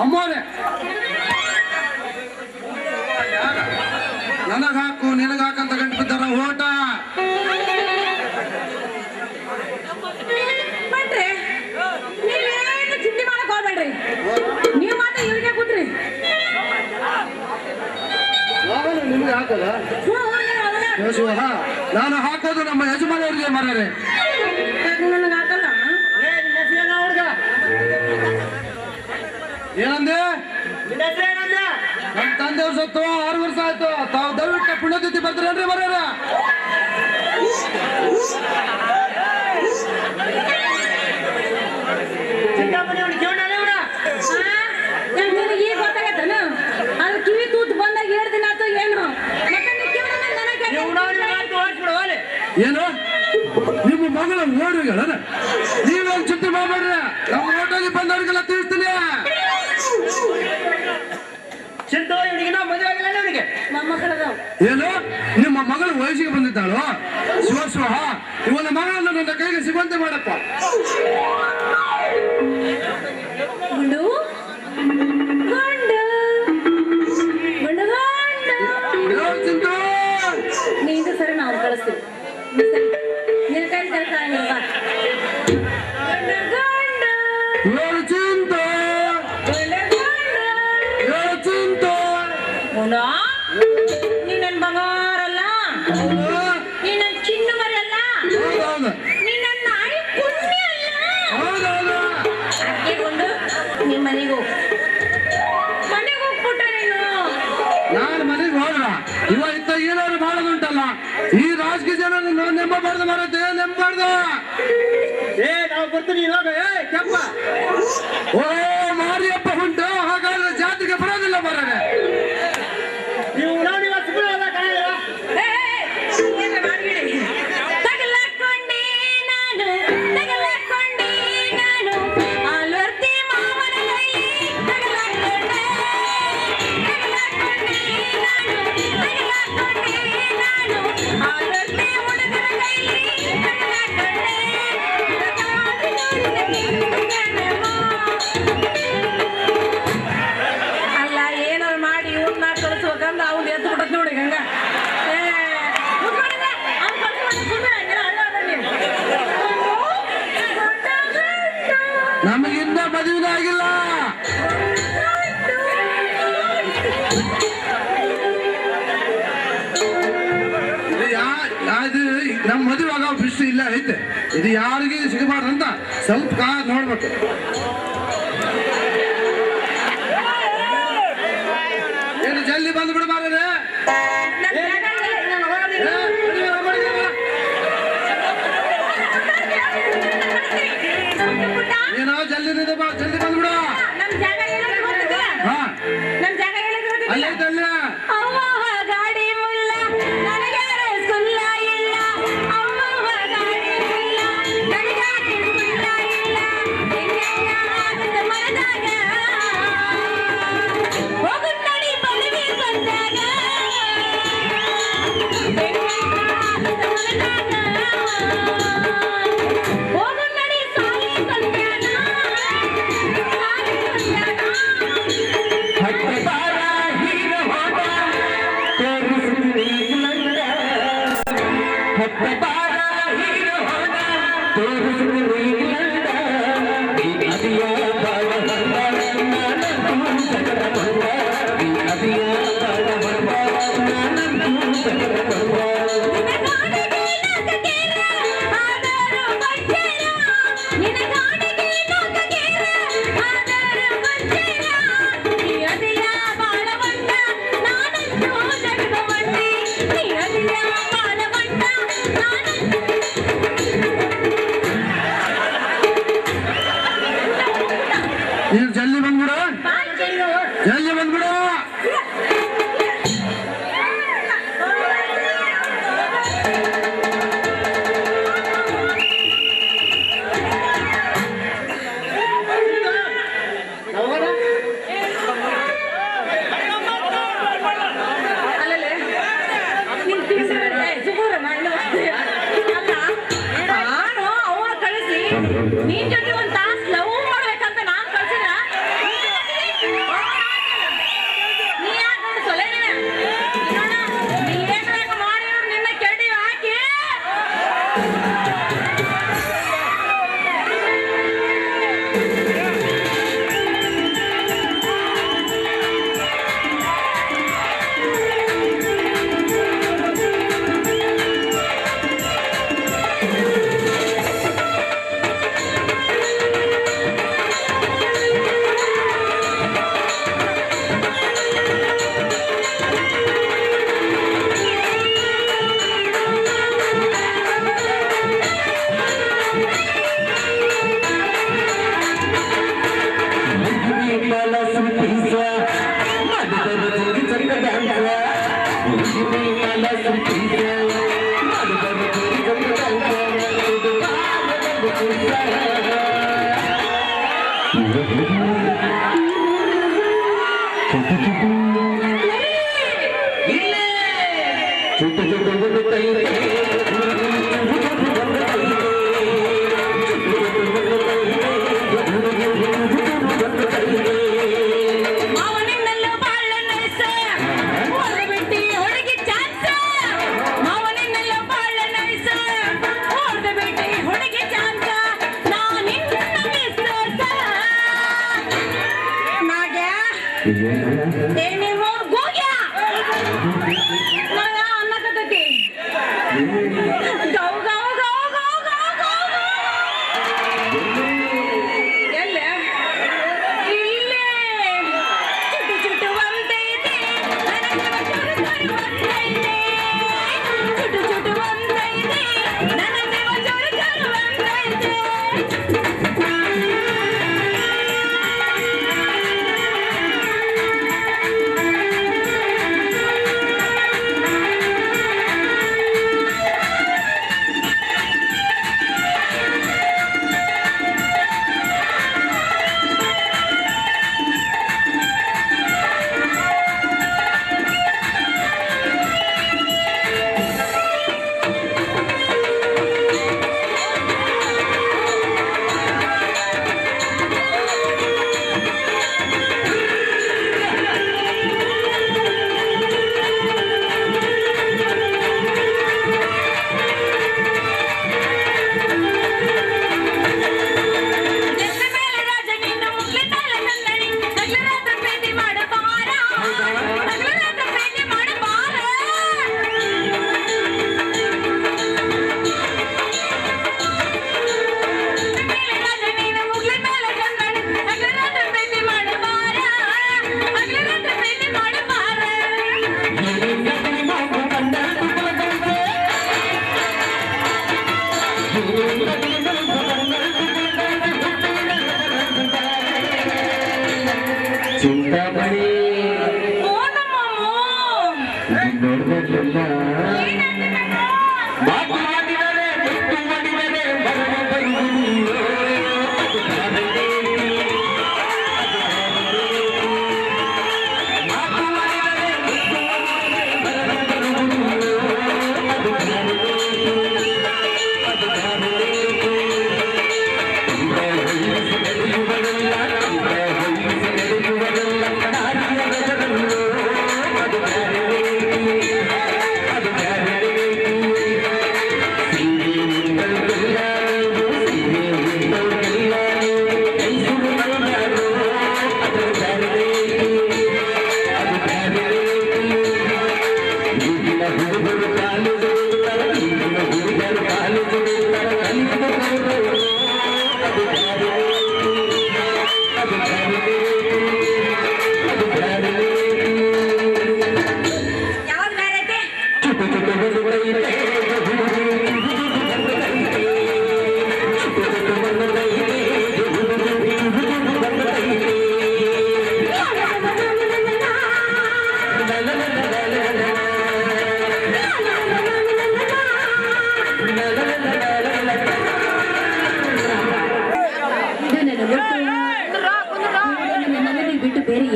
ಅಮ್ಮೋರೆ ನನಗಾಕು ನಿನಗಾಕಂತ ಗಂಟು ಬಿದ್ದಾರ ಓಟ ಹಾಕೋದ ಶಿವ ನಾನು ಹಾಕೋದು ನಮ್ಮ ಯಜಮಾನವರಿಗೆ ಮರರೆ. ನನಗೆ ಹಾಕಲ್ಲ. ಹುಡುಗ ಏನಂದೆ? ನಿನ್ನ ಹೆಸರೇನಂದ? ನಮ್ಮ ತಂದೆಯವ್ರ ಸತ್ತು 6 ವರ್ಷ ಆಯ್ತು. ತಾವು ದಯವಿಟ್ಟು ಪುಣ್ಯತಿಥಿ ಬರ್ತೀರೇನ್ರಿ ಮರರೆ? ಚಿಕ್ಕಪ್ಪನ ಅವ್ನು ಕಿವಣ್ಣನೇ ಇವ್ನ? ನಿನಗೆ ಈಗ ಗೊತ್ತಾಗತ್ತನ? ಅದು ಕಿವಿ ತೂತು ಬಂದಾಗ 7 ದಿನ ಆಯ್ತು ಏನು? ಮತ್ತೆ ನೀ ಕಿವಿನ ನನಗೆ ಇವ್ನ ಅವ್ನಿಗೆ ಮಾತು ಓಡಿಸ್ಬಿಡು, ಹೋಗ್ಲಿ. ಏನು ನಿಮ್ಮ ಮಗಳ ಓಡುಗಳ ನೀವೇನು ಚಿಂತೆ ಮಾಡಬೇಡ್ರಿ. ನಮ್ಮ ಹೋಟೆಲ್ಗೆ ಬಂದವರಿಗೆಲ್ಲ ತಿಳಿಸ್ತೀನಿ. ಚಿಂತು ಇವನಿಗಿನ್ನ ಮದುವೆ ಆಗಿಲ್ಲ ಅವನಿಗೆ. ಮೊಮ್ಮಕ್ಕಳದಾವ್. ಏನು ನಿಮ್ಮ ಮಗಳು ವಯಸ್ಸಿಗೆ ಬಂದಿದ್ದಾಳು? ಶಿವ ಇವನ ಮಗಳನ್ನು ನನ್ನ ಕೈಗೆ ಸಿಗುವಂತೆ ಮಾಡಪ್ಪ. ಗುಂಡು ಗುಂಡು ಗುಂಡು ಗುಂಡು ಚಿಂತು ನೀನು ಸರಿ ನಾವು ಕಳಿಸ್ತೀವಿ. ನೀನ್ ಸರಿ. ನಿನ್ನ ಕೈ ಕೆಲಸ ಆಗಿಲ್ಲ. ಗುಂಡು ಗುಂಡು ಏಳು ಚಿಂತು ಗುಂಡು ಗುಂಡು ಏಳು ಚಿಂತು. ಗುಂಡು ನೀನ್ ನನ್ ಬಂಗಾರಲ್ಲ. ನೀನ್ ನನ್ ಚಿನ್ನ ಮರಲ್ಲ. ಹೌದೌದು ನೀನ್ ನನ್ನ ನಾಯಿ ಪುಣ್ಯ ಅಲ್ಲ. ಹೌದೌದು. ಅಕ್ಕೆ ಗುಂಡು ನಿಮ್ ಮನೆಗೆ ಹೋಗು. ಮನೆಗೆ ಹೋಗ್ಬಿಟ್ಟ ನೀನು. ನಾನು ಮನೆಗೆ ಹೋದ್ರ ಇವ ಇತ್ತ ಏನಾದ್ರು ಮಾಡೋದುಂಟಲ್ಲ. ಈ ರಾಜಕೀಯ ಜನ ನೆಂಬಬಾರ್ದು ಮಾರತ್ತೆ, ನೆಂಬಾರ್ದು. ನಾವು ಬರ್ತೀನಿ ಇವಾಗ. ಕೆಂಪ ಓ ಮಾರಿಯಪ್ಪ ಉಂಟು, ಹಾಗಾದ್ರೆ ಜಾತಿಗೆ ಬರೋದಿಲ್ಲ ಮಾರನೆ. ನೀವು ನೋಡಿ ಹಚ್ಕೊಳ್ಳೋದ ಕಾಣಿಲ್ಲ. ತಗಲಾಕೊಂಡೆ ನಾನು ತಗಲಾಕೊಂಡೆ ನಾನು ಆಲ್ವರ್ತಿ ಮಾವನ ಕೈಲಿ ತಗಲಾಕೊಂಡೆ ತಗಲಾಕೊಂಡೆ ನಾನು ಆಲ್ವರ್ತಿ ಹುಡುಗನ ಕೈಲಿ ತಗಲಾಕೊಂಡೆ. ಅಲ್ಲ ಏನಾರು ಮಾಡಿ ಇವನ್ನ ಕಳಿಸ್ಬೇಕಂದ್ರೆ ಅವ್ನು ಎದ್ದು ಬಿಡತ್ ನೋಡಿ ಹಂಗ. ನಮಗಿನ್ನ ಮದುವೆ ಆಗಿಲ್ಲ. ಇದು ನಮ್ಮ ಮದುವೆ ಆಗೋ ದೃಷ್ಟಿ ಇಲ್ಲ ಐತೆ. ಇದು ಯಾರಿಗೆ ಸಿಗಬಾರ್ದಂತ ಸ್ವಲ್ಪ ನೋಡ್ಬೇಕು. ಏನು ಜಲ್ದಿ ಬಂದ್ಬಿಡು ಮಾರನೆ. ಏನೋ ಜಲ್ದಿ ಜಲ್ದಿ ಬಂದ್ಬಿಡು. ನಮ್ ಜಾಗ ಹೇಳಿದ್ರೆ ಗೊತ್ತಿದೆ. ಹಾ ನಮ್ ಜಾಗ ಹೇಳಿದ್ರೆ ಗೊತ್ತಿದೆ. ಅಲ್ಲೈತೆ ಅಲ್ಲೇ. ಅವ್ವವ್ವ ಗಾಡಿ ಮುಲ್ಲ ನನಗ್ಯಾರೆ ಸುಲ್ಲ ಇಲ್ಲ. ಅವ್ವವ್ವ ಗಾಡಿ ಮುಲ್ಲ ನನಗ್ಯಾರೆ ಸುಲ್ಲ ಇಲ್ಲ. ಹೆಂಗೆಲ್ಲ ಆಗತ್ತೆ ಮನದಾಗ. ಹೋಗು ನಡಿ ಮದುವೆ ಬಂದಾಗ. ಹೆಂಗೆಲ್ಲ ಆಗತ್ತೆ ಮನದಾಗ. ಹೋಗು ನಡಿ ಸಾಲಿ ಕಲ್ಯಾಣ. ಸಾಲಿ ಕಲ್ಯಾಣ. ನೀನು ಜಲ್ದಿ ಬಂದ್ಬಿಡು, ಜಲ್ದಿ ಬಂದ್ಬಿಡು.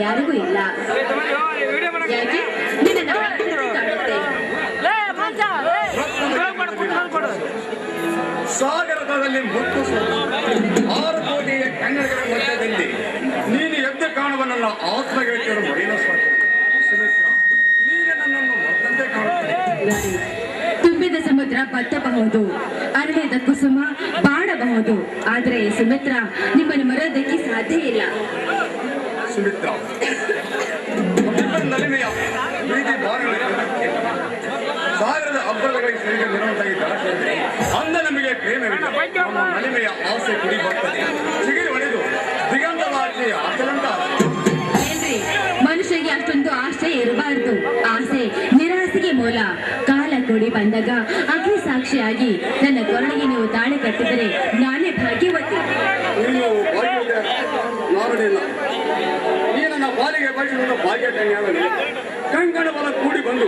ಯಾರಿಗೂ ಇಲ್ಲ. ಯಾಕೆ? ನಿನ್ನನ್ನು ಕಾಣುತ್ತೆ. ಸಾಗರದಲ್ಲಿ ಮುತ್ತು 6 ಕೋಟಿಯ ಕನ್ನಡಿಗರ ಮಧ್ಯದಲ್ಲಿ ನೀನು ಎದ್ದು ಕಾಣುವ ನನ್ನ ಆತ್ಮಗೆಳತಿಯರು ಮಡಿನ ನೀನು ನನ್ನನ್ನು ಮತ್ತಂತೆ ಕಾಣುತ್ತೇನೆ. ತುಂಬಿದ ಸಮುದ್ರ ಬತ್ತಬಹುದು, ಅರಳಿದ ಕುಸುಮ ಬಾಡಬಹುದು, ಆದರೆ ಸುಮಿತ್ರ ನಿಮ್ಮನ್ನು ಮರೆಯೋದಕ್ಕೆ ಸಾಧ್ಯ ಇಲ್ಲ. ಸುಮಿತ್ರ ನಲಿಮೆಯ ಪ್ರೀತಿ ಸಾಗರದ ಹಬ್ಬಗಳಿಗೆ ಸರಿಗೆ ನಿರಂತಾಗಿ ದಳಸಿದರೆ ಅಂದ ನಮಗೆ ಪ್ರೇಮವಿಲ್ಲ. ನಮ್ಮ ನಲಿಮೆಯ ಆಸೆ ಕುಡಿ ಬರ್ತದೆ, ಸಿಗಿರಿ ಹೊಡೆದು ದಿಗಂತವಾಚೆ ಆಚರಂತ. ಏನ್ರಿ, ಮನುಷ್ಯರಿಗೆ ಅಷ್ಟೊಂದು ಆಸೆ ಇರಬಾರ್ದು. ಆಸೆ ನಿರಾಸೆಗೆ ಮೂಲ. ಕಾಲ ಕೂಡಿ ಬಂದಾಗ ಅಗ್ನಿ ಸಾಕ್ಷಿಯಾಗಿ ನನ್ನ ಕೊರಳಿಗೆ ನೀವು ತಾಳೆ ಕಟ್ಟಿದರೆ ನಾನೇ ಭಾಗ್ಯವತಿ. ನೀನು ನಾರಡಿಲ್ಲ, ಈ ನನ್ನ ಪಾಲಿಗೆ ಬಯಸಿದ ಭಾಗ್ಯ ಕಂಕಣ ಬಲ ಕೂಡಿ ಬಂದು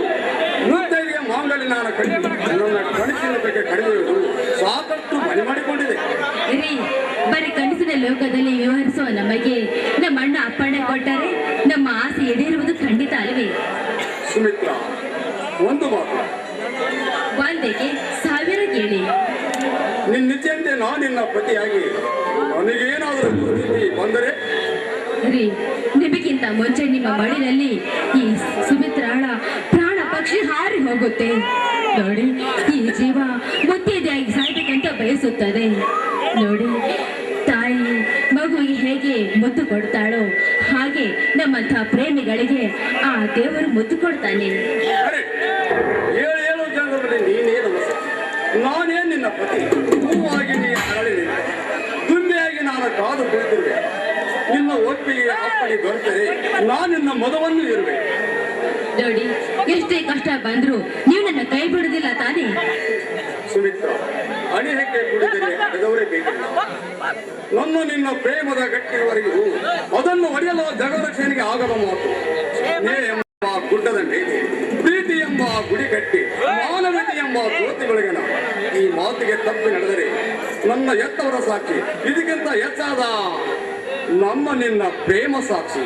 ಲೋಕದಲ್ಲಿ ವ್ಯವಹರಿಸುವ ನಮಗೆ ನಮ್ಮ ಅಣ್ಣ ಅಪ್ಪಣೆ ಕೊಟ್ಟರೆ ನಮ್ಮ ಆಸೆ ಈಡೇರುವುದು ಖಂಡಿತ ಅಲ್ವೇ? ಸುಮಿತ್ರ, ಒಂದು ಮಾತು, ಒಂದಕ್ಕೆ 1000 ಕೇಳಿ. ನಿನ್ನಿಚ್ಛೆಯಂತೆ ನಾನು ನಿನ್ನ ಪತಿಯಾಗಿ ನನಗೇನಾದರೂ ದುಸ್ಥಿತಿ ಬಂದರೆ ರೀ, ನಿಮಗಿಂತ ಮುಂಚೆ ನಿಮ್ಮ ಮಡಿಲಲ್ಲಿ ಈ ಸುಮಿತ್ರಾಳ ಪ್ರಾಣ ಪಕ್ಷಿ ಹಾರಿ ಹೋಗುತ್ತೆ ನೋಡಿ. ಈ ಜೀವ ಮುತ್ತಿದೆಯಾಗಿ ಸಾಯ್ಬೇಕಂತ ಬಯಸುತ್ತದೆ ನೋಡಿ. ತಾಯಿ ಮಗುವಿಗೆ ಹೇಗೆ ಮುತ್ತು ಕೊಡ್ತಾಳೋ ಹಾಗೆ ನಮ್ಮಂಥ ಪ್ರೇಮಿಗಳಿಗೆ ಆ ದೇವರು ಮುತ್ತು ಕೊಡ್ತಾನೆ. ಅರೆ, ಏಳು ಜನರಲ್ಲಿ ನೀನೇನು ನಾನೇನು ನಿನ್ನ ಪತಿ? ಹೂವಾಗಿ ನೀ ಅರಳಿ ದುಂಬೆಯಾಗಿ ನಾನು ಕಾದು ಕುಳಿತಿರುವೆ. ನಿನ್ನ ಒಪ್ಪಿಗೆ ಅಪ್ಪಣೆ ದೊರೆತರೆ ನಾನು ನಿನ್ನ ಮಗವನ್ನು ಇರುವೆ. ನೋಡಿ, ಎಷ್ಟೇ ಕಷ್ಟ ಬಂದ್ರು ನೀವು ನನ್ನ ಕೈ ಬಿಡುದಿಲ್ಲ ತಾನೇ? ಸುಮಿತ್ರ, ಅಣಿಹಕ್ಕೆ ಕುಡಿದರೆ ಅಡಗವರೇ ಬೇಕು. ನನ್ನ ನಿನ್ನ ಪ್ರೇಮದ ಗಟ್ಟಿಯವರೆಗೂ ಅದನ್ನು ಒಡೆಯಲು ಜಗರಕ್ಷಣೆಗೆ ಆಗದ ಮಾತು. ನೇ ಎಂಬ ಗುಡ್ಡದ ಮೇಲೆ ಪ್ರೀತಿ ಎಂಬ ಗುಡಿ ಕಟ್ಟಿ ಮಾನವತೆ ಎಂಬ ಜ್ಯೋತಿಗಳಿಗೆನ ಈ ಮಾತಿಗೆ ತಪ್ಪಿ ನಡೆದರೆ ನನ್ನ ಎತ್ತವರ ಸಾಕ್ಷಿ, ಇದಕ್ಕಿಂತ ಹೆಚ್ಚಾದ ನಮ್ಮ ನಿನ್ನ ಪ್ರೇಮ ಸಾಕ್ಷಿ.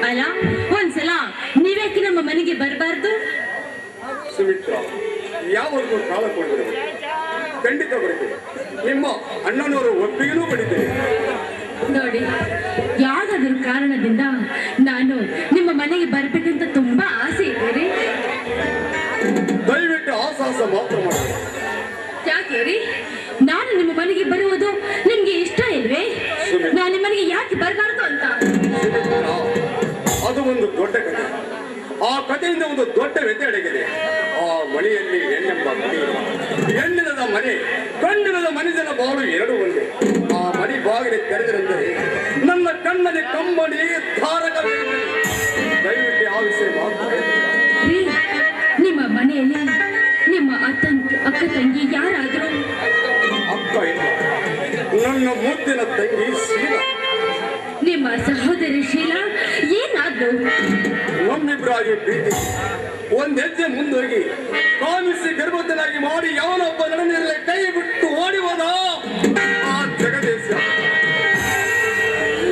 ಅಲ್ಲ ಒಂದ್ಸಲ ನೀವ್ಯಾಕೆ ನಮ್ಮ ಮನೆಗೆ ಬರಬಾರ್ದು? ಸುಮಿತ್ರ, ಯಾವತ್ತೂ ಕಾಲ ಕೊಡಬೇಕು, ಖಂಡಿತ ಬರುತ್ತೇನೆ. ನಿಮ್ಮ ಅಣ್ಣನವರು ಒಪ್ಪಿಗೆನೂ ಪಡಿತೇನೆ. ನೋಡಿ, ಯಾವ್ದಾದ್ರು ಕಾರಣದಿಂದ ನಾನು ನಿಮ್ಮ ಮನೆಗೆ ಬರ್ಬೇಕಂತ ತುಂಬಾ ಆಸೆ ಇದೆ ರೀ. ದಯವಿಟ್ಟು ಆ ಸಾಹಸ ಮಾತ್ರ ಮಾಡಿ. ಯಾಕೆ ರೀ? ನಾನು ನಿಮ್ಮ ಮನೆಗೆ ಬರುವುದು ನಿಮ್ಗೆ ಇಷ್ಟ ಇಲ್ವೇ? ನಾನು ನಿಮ್ಮ ಮನೆಗೆ ಯಾಕೆ ಬರಬಾರ್ದು ಅಂತ? ಅದು ಒಂದು ದೊಡ್ಡ ಕಥೆ. ಆ ಕಥೆಯಿಂದ ಒಂದು ದೊಡ್ಡ ವ್ಯಥೆ ಅಡಗಿದೆ. ಆ ಮನೆಯಲ್ಲಿ ಹೆಣ್ಣೆಂಬ ಮನೆ, ಹೆಣ್ಣಿಲ್ಲದ ಮನೆ, ಗಂಡಿಲ್ಲದ ಮನುಷ್ಯನ ಬಾಳು ಎರಡು ಒಂದೇ. ಆ ಮನೆ ಬಾಗಿಲು ತೆರೆದರೆಂದರೆ ನನ್ನ ಕಣ್ಣಲ್ಲಿ ಕಂಬನಿ ಧಾರಕವೇ. ದಯವಿಟ್ಟು ಆ ವಿಷಯ ಮಾತ್ರ ರೀ, ನಿಮ್ಮ ಮನೆಯಲ್ಲಿ ನಿಮ್ಮ ಅಕ್ಕ ತಂಗಿ ಯಾರಾದ್ರೂ? ಅಕ್ಕ ಇಲ್ಲ, ನನ್ನ ಮುದ್ದಿನ ತಂಗಿ ಶೀಲ. ನಿಮ್ಮ ಸಹೋದರಿ ಶೀಲಾ ಏನಾದ್ರು? ನಮ್ಮಿಬ್ಬರಾಗಿ ಪ್ರೀತಿ ಒಂದ್ ಹೆಜ್ಜೆ ಮುಂದೋಗಿ ಕಾಮಿಸಿ ಗರ್ಭವತನಾಗಿ ಮಾಡಿ ಯಾವನೊಬ್ಬ ನಡನೆಯಲ್ಲೇ ಕೈ ಬಿಟ್ಟು ಓಡಿ ಹೋದ ಆ ಜಗದೇಶ.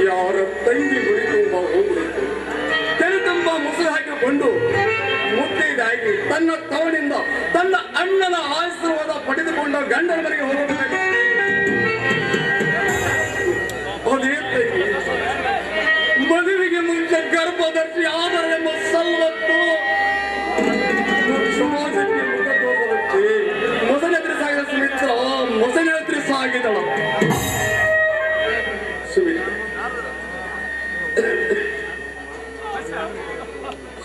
ಯಾರ ತಂಗಿ ಗುರಿ ತುಂಬ ಹೋಗ್ಬಿಟ್ಟು ತೆರೆ ತುಂಬ ಮುಸುರು ಹಾಕಿಕೊಂಡು ಮುದ್ದೆದಾಗಿ ತನ್ನ ತವನಿಂದ ತನ್ನ ಅಣ್ಣನ ಆಶೀರ್ವಾದ ಪಡೆದುಕೊಂಡ ಗಂಡನ ಮನೆಗೆ ಹೋಗಬೇಕಾಗಿ ಅದೇ ತಂಗಿ ಮದುವೆಗೆ ಮುಂಚೆ ಗರ್ಭದರ್ಶಿ ಆದರೆಂಬ ಸಲ್ಲತ್ತು ಸಮಾಜಕ್ಕೆ ಮುಖ ತೋರಿಸದಂತೆ ಮೊಸನೆತ್ರಿ ಸಾಗಿದ ಸುಮಿತ್ರ ಮೊಸನೆತ್ರಿ ಸಾಗಿದಳ.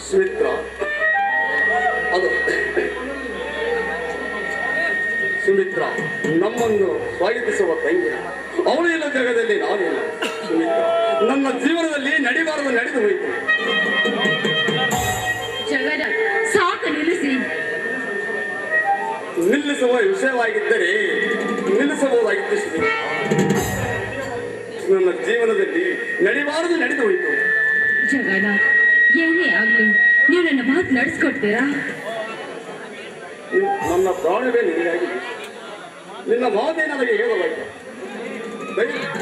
ಸುಮಿತ್ರ ಅದು ಸುಮಿತ್ರ ನಮ್ಮನ್ನು ಸ್ವಾಗತಿಸುವ ತಂಗಿ. ಅವಳು ಇಲ್ಲ ಜಗದಲ್ಲಿ ನಾನಿಲ್ಲ. ಸುಮಿತ್ರ, ನನ್ನ ಜೀವನದಲ್ಲಿ ನಡಿಬಾರದು ನಡೆದು ಹೋಯಿತು. ಜಗದ ಸಾಕು, ನಿಲ್ಲಿಸಿ. ನಿಲ್ಲಿಸುವ ವಿಷಯವಾಗಿದ್ದರೆ ನಿಲ್ಲಿಸಬಹುದಾಗಿತ್ತು ಸುಮಿತ್ರ. ನನ್ನ ಜೀವನದಲ್ಲಿ ನಡಿಬಾರದು ನಡೆದು ಹೋಯಿತು. ಜಗದ, ಏನೇ ಆಗ್ಲಿ ನೀವು ನನ್ನ ಮಾತು ನಡೆಸ್ಕೊಡ್ತೀರಾ? ನನ್ನ ಪ್ರಾಣವೇ ನಿನಗಾಗಿದೆ. ನಿನ್ನ ಮಾತೇ ನನಗೆ ಹೇಳಲಾಯಿತು.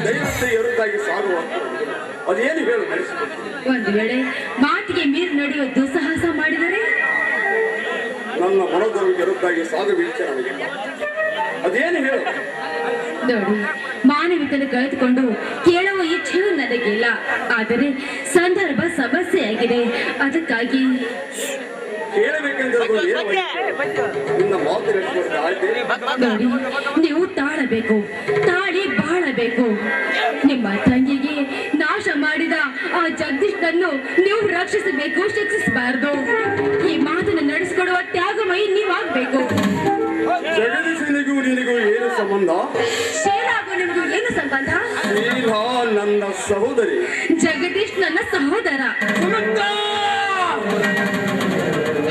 ದೈವத்தை ಎರುತ್ತಾಗಿ ಸಾಗುವ ಅದೇನು ಹೇಳು ನಡೆಸಿಕೊಡ್ತೀನಿ. ಒಂದು ವೇಳೆ ಮಾತಿಗೆ ಮೀರಿ ನಡೆಯುವ ದುಸ್ಸಾಹಸ ಮಾಡಿದರೆ? ನನ್ನ ಮನದೊಳಗೆ ಎರುತ್ತಾಗಿ ಸಾಗುವ ಇಚ್ಛೆ ನನಗಿಲ್ಲ. ಅದೇನು ಹೇಳು. ನೋಡಿ, ಮಾನವಿಕತೆ ಕಳೆದುಕೊಂಡು ಕೇಳುವ ಇಚ್ಛೆಯೂ ನನಗಿಲ್ಲ. ಆದರೆ ಸಂದರ್ಭ ಸಮಸ್ಯೆಯಾಗಿದೆ, ಅದಕ್ಕಾಗಿ ಕೇಳಬೇಕೆಂದ್ರೆ ನಿನ್ನ ಮಾತು ನಡೆಸಿಕೊಡ್ತಾ ಆಯ್ತು. ನೋಡಿ, ನೀವು ತಾಳಬೇಕು, ತಾಳಿ ಬಾಳಬೇಕು. ನಿಮ್ಮ ತಂಗಿಗೆ ನಾಶ ಮಾಡಿದ ಆ ಜಗದೀಶ್ನನ್ನು ನೀವು ರಕ್ಷಿಸಬೇಕು, ಶಿಕ್ಷಿಸಬಾರದು. ಈ ಮಾತನ್ನು ನಡೆಸಿಕೊಡುವ ತ್ಯಾಗಮಯಿ ನೀವಾಗಬೇಕು. ಜಗದೀಶನಿಗೂ ನಿನಗೂ ಏನು ಸಂಬಂಧ? ಶೀಲಾಗೂ ನಿಮಗೂ ಏನು ಸಂಬಂಧ? ಶೀಲಾ ನನ್ನ ಸಹೋದರಿ, ಜಗದೀಶ್ ನನ್ನ ಸಹೋದರ.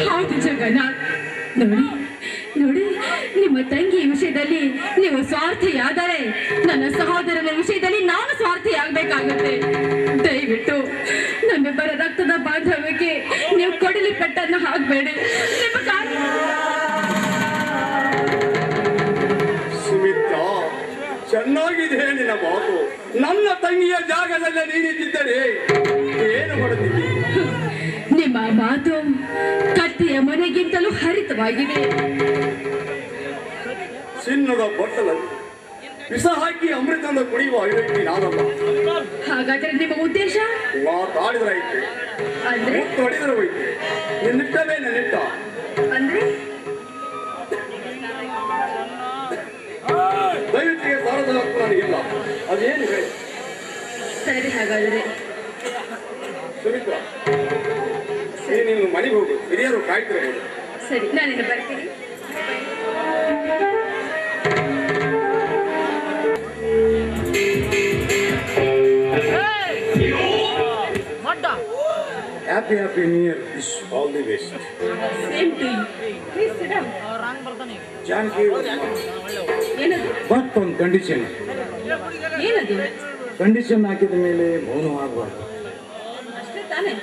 ಹೌದು ಜಗನ್ನಾಥ್, ನೋಡಿ ನೋಡಿ, ನಿಮ್ಮ ತಂಗಿ ವಿಷಯದಲ್ಲಿ ನೀವು ಸ್ವಾರ್ಥಿಯಾದರೆ ನನ್ನ ಸಹೋದರನ ವಿಷಯದಲ್ಲಿ ನಾನು ಸ್ವಾರ್ಥಿಯಾಗಬೇಕಾಗುತ್ತೆ. ದಯವಿಟ್ಟು ನಮ್ಮಿಬ್ಬರ ರಕ್ತದ ಬಾಂಧವ್ಯಕ್ಕೆ ನೀವು ಕೊಡಲಿ ಪೆಟ್ಟನ್ನು ಹಾಕಬೇಡಿ. ಸುಮಿತ್ರ, ಚೆನ್ನಾಗಿದೆ ನಿನ್ನ ಮಾತು. ನನ್ನ ತಂಗಿಯ ಜಾಗದಲ್ಲೇ ನೀನಿದ್ದರೆ ಏನು ಮಾಡುತ್ತಿದ್ದೆ? ನಿಮ್ಮ ಮಾತು ಕತ್ತಿಯ ಮನೆಗಿಂತಲೂ ಹರಿತವಾಗಿದೆ. ಚಿನ್ನದ ಬಟ್ಟಲಲ್ಲಿ ವಿಷ ಹಾಕಿ ಅಮೃತನ ಕುಡಿಯುವ ವ್ಯಕ್ತಿ ನಾನಲ್ಲ. ಹಾಗಾದ್ರೆ ನಿಮ್ಮ ಉದ್ದೇಶ? ಮಾತಾಡಿದ್ರಾಯ್ತು, ಅಂದ್ರೆ ಹೊಡಿದ್ರೆ ಹೋಯ್ತು. ನಿನ್ನಿಟ್ಟವೇ ನನ್ನಿಟ್ಟ. ಅಂದ್ರೆ ದಯವಿಟ್ಟಿಗೆ ಸಾರದ ಹಕ್ಕು ನನಗಿಲ್ಲ. ಅದೇನು ಹೇಳಿ. ಸರಿ, ಹಾಗಾದ್ರೆ ಸುಮಿತ್ರ, ನೀನು ಮನೆಗೆ ಹೋಗು, ಹಿರಿಯರು ಕಾಯ್ತಿರಬಹುದು. ಸರಿ, ನಾನಿನ್ನು ಬರ್ತೀನಿ. Happy New Year is all the best. Same to you. Please sit down. Janaki, ಏನದು? but on condition. ಏನದು? ಕಂಡೀಷನ್ ಹಾಕಿದ ಮೇಲೆ ಮೌನವಾಗಬಾರ್ದು. ಅಷ್ಟೇ ತಾನೇ?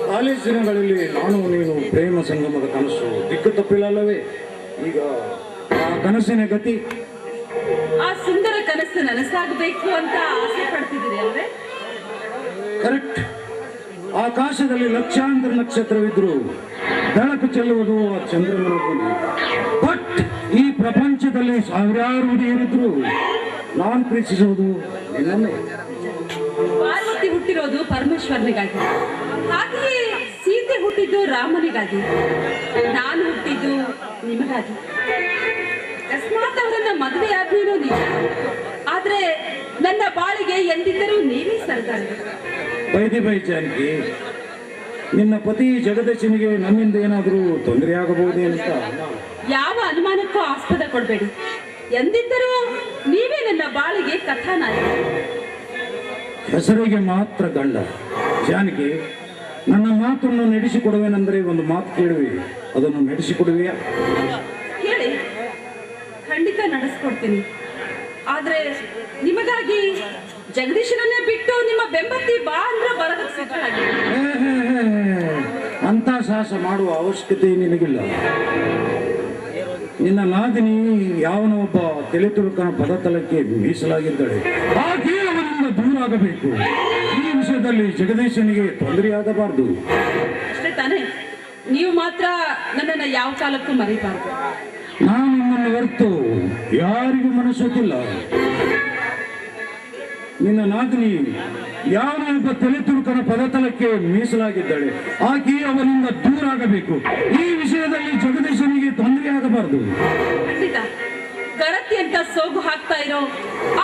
ಕಾಲೇಜ್ ದಿನಗಳಲ್ಲಿ ನಾನು ನೀನು ಪ್ರೇಮ ಸಂಗಮದ ಕನಸು ದಿಕ್ಕು ತಪ್ಪಿಲ್ಲವೇ? ಈಗ ಆ ಕನಸಿನ ಗತಿ. ಆ ಸುಂದರ ಕನಸು ನನಸಾಗಬೇಕು ಅಂತ ಆಸೆ ಪಡ್ತಿದ್ದೀರಿ ಅಲ್ವೇ? ಕರೆಕ್ಟ್. ಆಕಾಶದಲ್ಲಿ ಲಕ್ಷಾಂತರ ನಕ್ಷತ್ರವಿದ್ರು ಬೆಳಕು ಚೆಲ್ಲುವುದು ಆ ಚಂದ್ರನ ಭೂಮಿ. ಬಟ್ ಈ ಪ್ರಪಂಚದಲ್ಲಿ ಸಾವಿರಾರು ಹುಡುಗಿಯರಿದ್ರು ನಾನು ಪ್ರೀತಿಸುವುದು ನಿನ್ನನ್ನೇ. ಪಾರ್ವತಿ ಹುಟ್ಟಿರೋದು ಪರಮೇಶ್ವರನಿಗಾಗಿ, ಹಾಗೆಯೇ ಸೀತೆ ಹುಟ್ಟಿದ್ದು ರಾಮನಿಗಾಗಿ, ನಾನು ಹುಟ್ಟಿದ್ದು ನಿಮಗಾಗಿ. ಅಕಸ್ಮಾತ್ ಅವರನ್ನ ಮದುವೆ ಆದ್ಮೇನೋ ನಿಜ, ಆದ್ರೆ ನನ್ನ ಬಾಳಿಗೆ ಎಂದಿದ್ದರೂ ನೀವೇ ಸರ್ದಾರ. ಬೈ ಜಾನಕಿ, ನಿನ್ನ ಪತಿ ಜಗದೀಶನಿಗೆ ನನ್ನಿಂದ ಏನಾದರೂ ತೊಂದರೆ ಆಗಬಹುದೇ ಅಂತ ಯಾವ ಅನುಮಾನಕ್ಕೂ ಆಸ್ಪದ ಕೊಡಬೇಡಿ. ಎಂದಿದ್ದರೂ ನೀವೇ ನನ್ನ ಬಾಳಿಗೆ ಕಥಾನಾಯಕ. ಹೆಸರಿಗೆ ಮಾತ್ರ ಗಂಡ. ಜಾನಕಿ, ನನ್ನ ಮಾತನ್ನು ನಡೆಸಿಕೊಡುವೆನೆಂದರೆ ಒಂದು ಮಾತು ಕೇಳುವೆ, ಅದನ್ನು ನಡೆಸಿಕೊಡುವೆಯಾ? ಹೇಳಿ, ಖಂಡಿತ ನಡೆಸ್ಕೊಡ್ತೀನಿ. ಆದ್ರೆ ನಿಮಗಾಗಿ ಜಗದೀಶನನ್ನೇ ಬಿಟ್ಟು ನಿಮ್ಮ ಬೆಂಬತ್ತಿ ಬಾ ಅಂದ್ರೆ ಬರೋದಕ್ಕೆ ಸಿದ್ಧರಾಗಿ. ಅಂತ ಸಾಹಸ ಮಾಡುವ ಅವಶ್ಯಕತೆ ನಿನಗಿಲ್ಲ. ನಿನ್ನ ನಾದಿನಿ ಯಾವನ ಒಬ್ಬ ತಲೆತುರುಕನ ಪದತಲಕ್ಕೆ ಮೀಸಲಾಗಿದ್ದಾಳೆ. ಆಕೆ ಅವನಿಂದ ದೂರ ಆಗಬೇಕು. ಈ ವಿಷಯದಲ್ಲಿ ಜಗದೀಶನಿಗೆ ತೊಂದರೆಯಾಗಬಾರದು. ಅಷ್ಟೇ ತಾನೇ? ನೀವು ಮಾತ್ರ ನನ್ನನ್ನು ಯಾವ ಕಾಲಕ್ಕೂ ಮರಿಬಾರ್ದು. ನಾನು ನಿನ್ನನ್ನು ಹೊರತು ಯಾರಿಗೂ ಮನಸ್ಸೋತಿಲ್ಲ. ನಿನ್ನ ನಾದಿನಿ ಯಾವನ ಒಬ್ಬ ತಲೆತುರುಕನ ಪದತಲಕ್ಕೆ ಮೀಸಲಾಗಿದ್ದಾಳೆ. ಆಕೆ ಅವನಿಂದ ದೂರ ಆಗಬೇಕು. ಈ ವಿಷಯದಲ್ಲಿ ಜಗದೀಶನಿಗೆ ತೊಂದರೆ ಆಗಬಾರದು. ಖಂಡಿತ ಗರತಿ ಅಂತ ಸೋಗು ಹಾಕ್ತಾ ಇರೋ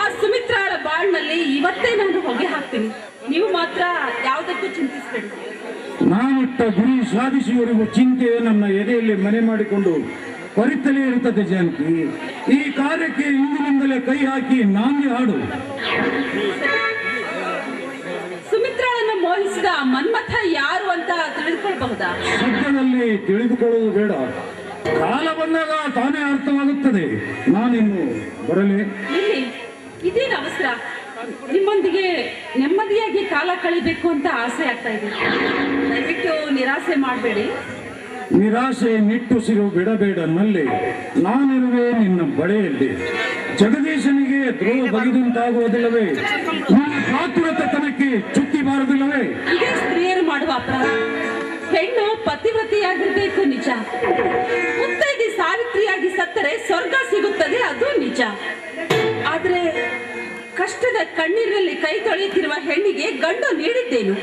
ಆ ಸುಮಿತ್ರಾಳ ಬಾಳ್ನಲ್ಲಿ ಇವತ್ತೇ ನಾನು ಹೊಗೆ ಹಾಕ್ತೀನಿ. ನೀವು ಮಾತ್ರ ಯಾವುದಕ್ಕೂ ಚಿಂತಿಸಬೇಡಿ. ನಾನಿಟ್ಟ ಗುರಿ ಸಾಧಿಸುವವರೆಗೂ ಚಿಂತೆ ನನ್ನ ಎದೆಯಲ್ಲಿ ಮನೆ ಮಾಡಿಕೊಂಡು ಕೊರಿತಲೇ ಇರುತ್ತದೆ. ಜಾನಕಿ, ಈ ಕಾರ್ಯಕ್ಕೆ ಇಂದಿನಿಂದಲೇ ಕೈ ಹಾಕಿ ನಾಂದಿ ಹಾಡು. ಸುಮಿತ್ರಾಳನ್ನು ಮೋಹಿಸಿದ ಮನ್ಮಥ ಯಾರು ಅಂತ ತಿಳಿದುಕೊಳ್ಬಹುದಾ? ಸದ್ಯದಲ್ಲಿ ತಿಳಿದುಕೊಳ್ಳುವುದು ಬೇಡ. ಕಾಲ ಬಂದಾಗ ತಾನೇ ಅರ್ಥವಾಗುತ್ತದೆ. ನಾನಿನ್ನು ಬರಲೇ? ಇಲ್ಲಿ ಇದೇನು ಅವಸರ? ನಿಮ್ಮೊಂದಿಗೆ ನೆಮ್ಮದಿಯಾಗಿ ಕಾಲ ಕಳಿಬೇಕು ಅಂತ ಆಸೆ ಆಗ್ತಾ ಇದೆ. ದಯವಿಟ್ಟು ನಿರಾಸೆ ಮಾಡಬೇಡಿ. ನಿರಾಸೆ ನಿಟ್ಟುಸಿರು ಬಿಡಬೇಡ ನಲ್ಲಿ. ನಾನಿರುವೆ ನಿನ್ನ ಬಳೆಯಲ್ಲಿ. ಜಗದೀಶನಿಗೆ ದ್ರೋಹ ಬಗೆದಂತಾಗುವುದಿಲ್ಲವೇ? ನಿನ್ನ ಕಾತುರತನಕ್ಕೆ ಚುಕ್ಕಿ ಬಾರದಿಲ್ಲವೇ? ಇದೇ ಸ್ತ್ರೀಯರು ಮಾಡುವ ಅಪರಾಧ. ಹೆಣ್ಣು ಪತಿವ್ರತಿಯಾಗಿರ್ಬೇಕು ನಿಜ. ಮುತ್ತೈದೆ ಸಾವಿತ್ರಿಯಾಗಿ ಸತ್ತರೆ ಸ್ವರ್ಗ ಸಿಗುತ್ತದೆ, ಅದು ನಿಜ. ಆದ್ರೆ ಕಷ್ಟದ ಕಣ್ಣೀರಿನಲ್ಲಿ ಕೈ ತೊಳೆಯುತ್ತಿರುವ ಹೆಣ್ಣಿಗೆ ಗಂಡು ನೀಡಿದ್ದೇನು?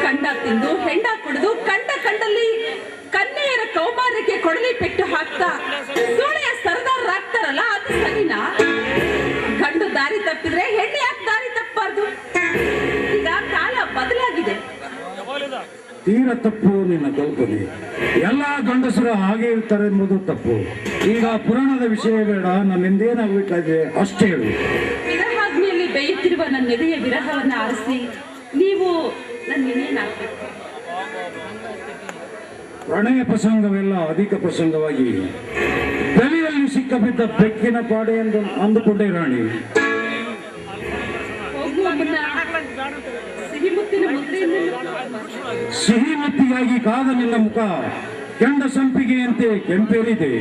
ಕಂಡ ತಿಂದು ಹೆಂಡ ಕುಡಿದು ಕಂಡಲ್ಲಿ ಕನ್ಯೆಯರ ಕೌಮಾರ್ಯಕ್ಕೆ ಕೊಡಲಿ ಪೆಟ್ಟು ಹಾಕ್ತಾ ಸೂಳೆಯ ಸರದಾರರಾಗ್ತಾರಲ್ಲ, ಅದು ಸರಿನಾ? ಗಂಡು ದಾರಿ ತಪ್ಪಿದ್ರೆ ಹೆಣ್ಣು ಯಾಕೆ ದಾರಿ ತಪ್ಪಬಾರ್ದು? ಈಗ ಕಾಲ ಬದಲಾಗಿದೆ. ತೀರ ತಪ್ಪು ನಿನ್ನ ಕಲ್ಪನೆ. ಎಲ್ಲಾ ಗಂಡಸರು ಹಾಗೆ ಇರ್ತಾರೆ ಎಂಬುದು ತಪ್ಪು. ಈಗ ಪುರಾಣದ ವಿಷಯ ಬೇಡ, ನನ್ನಿಂದೇನಾಗಬೇಕಾದ್ರೆ ಅಷ್ಟೇ ಹೇಳು. ವಿರಹಾಗ್ನಿಯಲ್ಲಿ ಬೇಯುತ್ತಿರುವ ನನ್ನ ಎದೆಯ ವಿರಹವನ್ನು ಆರಿಸಿ ನೀವು ನನ್ನೇನಾಗಬೇಕು? ಪ್ರಣಯ ಪ್ರಸಂಗವೆಲ್ಲ ಅಧಿಕ ಪ್ರಸಂಗವಾಗಿ ಬೆಲೆಯಲ್ಲಿ ಸಿಕ್ಕಬಿದ್ದ ಬೆಕ್ಕಿನ ಪಾಡೆ ಎಂದು ಅಂದುಕೊಂಡೆ ರಾಣಿ. ಹೋಗುವ ಮುನ್ನ ಸಿಹಿಮುತ್ತಿನ ಮುದ್ರೆಯನ್ನು ಸಿಹಿಮುತ್ತಿಗಾಗಿ ಕಾದ ನಿನ್ನ ಮುಖ ಕೆಂಡ ಸಂಪಿಗೆಯಂತೆ ಕೆಂಪೇರಿದೆ.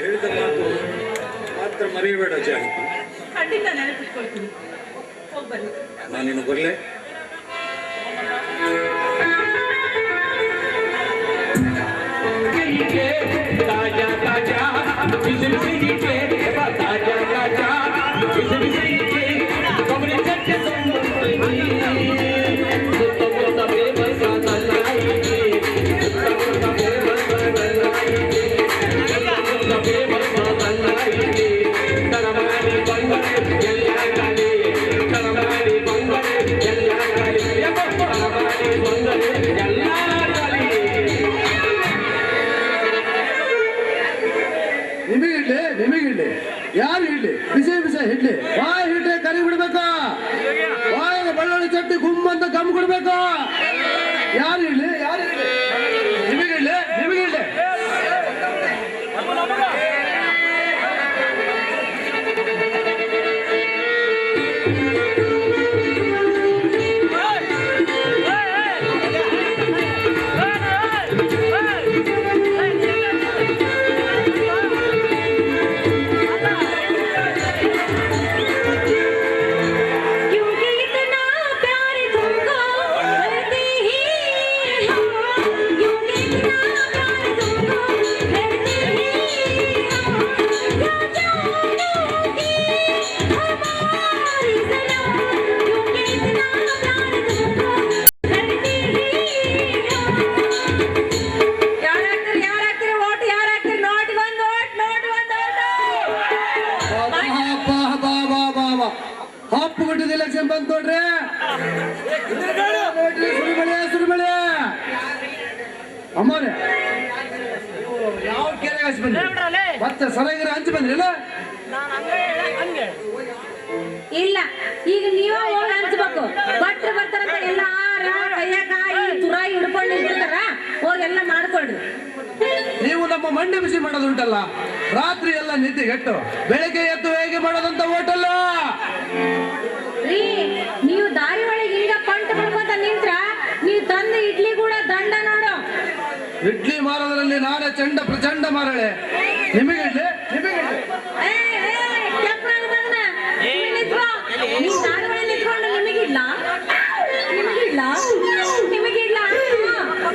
ಹೇಳಿದ ಮಾತು ಮಾತ್ರ ಮರೆಯಬೇಡ ಜಾನಕಿ. ಖಂಡಿತ ನೆನಪಿಟ್ಕೊಳ್ತೀನಿ. ಹೋಗ್ಬನ್ನಿ. ನಾನಿನ್ನು ಬರಲೇ? ताजा ताजा बिजली बिजली के ताजा ताजा बिजली बिजली के कमरे चक्के ನಿಮಗಿಡ್ಲಿ ಯಾರು ಇಡ್ಲಿ ಬಿಸಿ ಬಿಸಿ ಇಡ್ಲಿ ಬಾಯಿ ಹಿಡ್ಲಿ ಕರಿ ಬಿಡ್ಬೇಕು ಬಾಯಿಗೆ ಬೆಳ್ಳುಳ್ಳಿ ಚಟ್ನಿ ಗುಮ್ಮ ಅಂತ ಗಮ್ ಕೊಡ್ಬೇಕು ಯಾರು ಇಡ್ಲಿ ನಿಮಗಿಡ್ಲಿ ಹಪ್ಪುಗಟ್ಟಿದ ಎಲೆಕ್ಷನ್ ಬಂತು ನೋಡ್ರಿ. ಸುರಿಮಳೆ ಅಮ್ಮವ್ರೆ ಯಾವ ಕೆರೆ ಹಚ್ಚಿ ಬಂದ್ರಿ ಮತ್ತೆ ಸಲಗಿರ ಹಂಚಿ ಬಂದ್ರಿಲ್ಲ? ಇಲ್ಲ ಈಗ ನೀವ ಹೋಗಿ ಹಂಚ್ಬೇಕು. ಭಟ್ರು ಬರ್ತಾರಂತ ಎಲ್ಲಾರ ಕೈಯಾಗ ಈ ತುರಾಯಿ ಹಿಡ್ಕೊಂಡು ನಿಂತಿರ್ತಾರ, ಹೋಗಿ ಎಲ್ಲ ಮಾಡ್ಕೊಳ್ರಿ. ನೀವು ನಮ್ಮ ಮಂಡಿ ಬಿಸಿ ಮಾಡೋದುಂಟಲ್ಲ, ರಾತ್ರಿ ಎಲ್ಲ ನಿದ್ದೆಗೆಟ್ಟು ಬೆಳಗ್ಗೆ ಎದ್ದು ಹೇಗೆ ಮಾಡೋದಂತ ಓಟಲ್ಲ ರೀ. ನೀವು ದಾರಿ ಒಳಗೆ ಹಿಂಗ ಪಂಟ್ ಮಾಡ್ಕೊಂತ ನಿಂತ್ರ ನೀವು ತಂದ ಇಡ್ಲಿ ಕೂಡ ದಂಡ ನೋಡು. ಇಡ್ಲಿ ಮಾರೋದ್ರಲ್ಲಿ ನಾನೇ ಚಂಡ ಪ್ರಚಂಡ ಮಾರಳೆ. ನಿಮಗಿಡ್ಲಿ ನೀವು ದಾರಿ ಒಳಗೆ ನಿಂತ್ಕೊಂಡು ನಿಮಗಿಡ್ಲ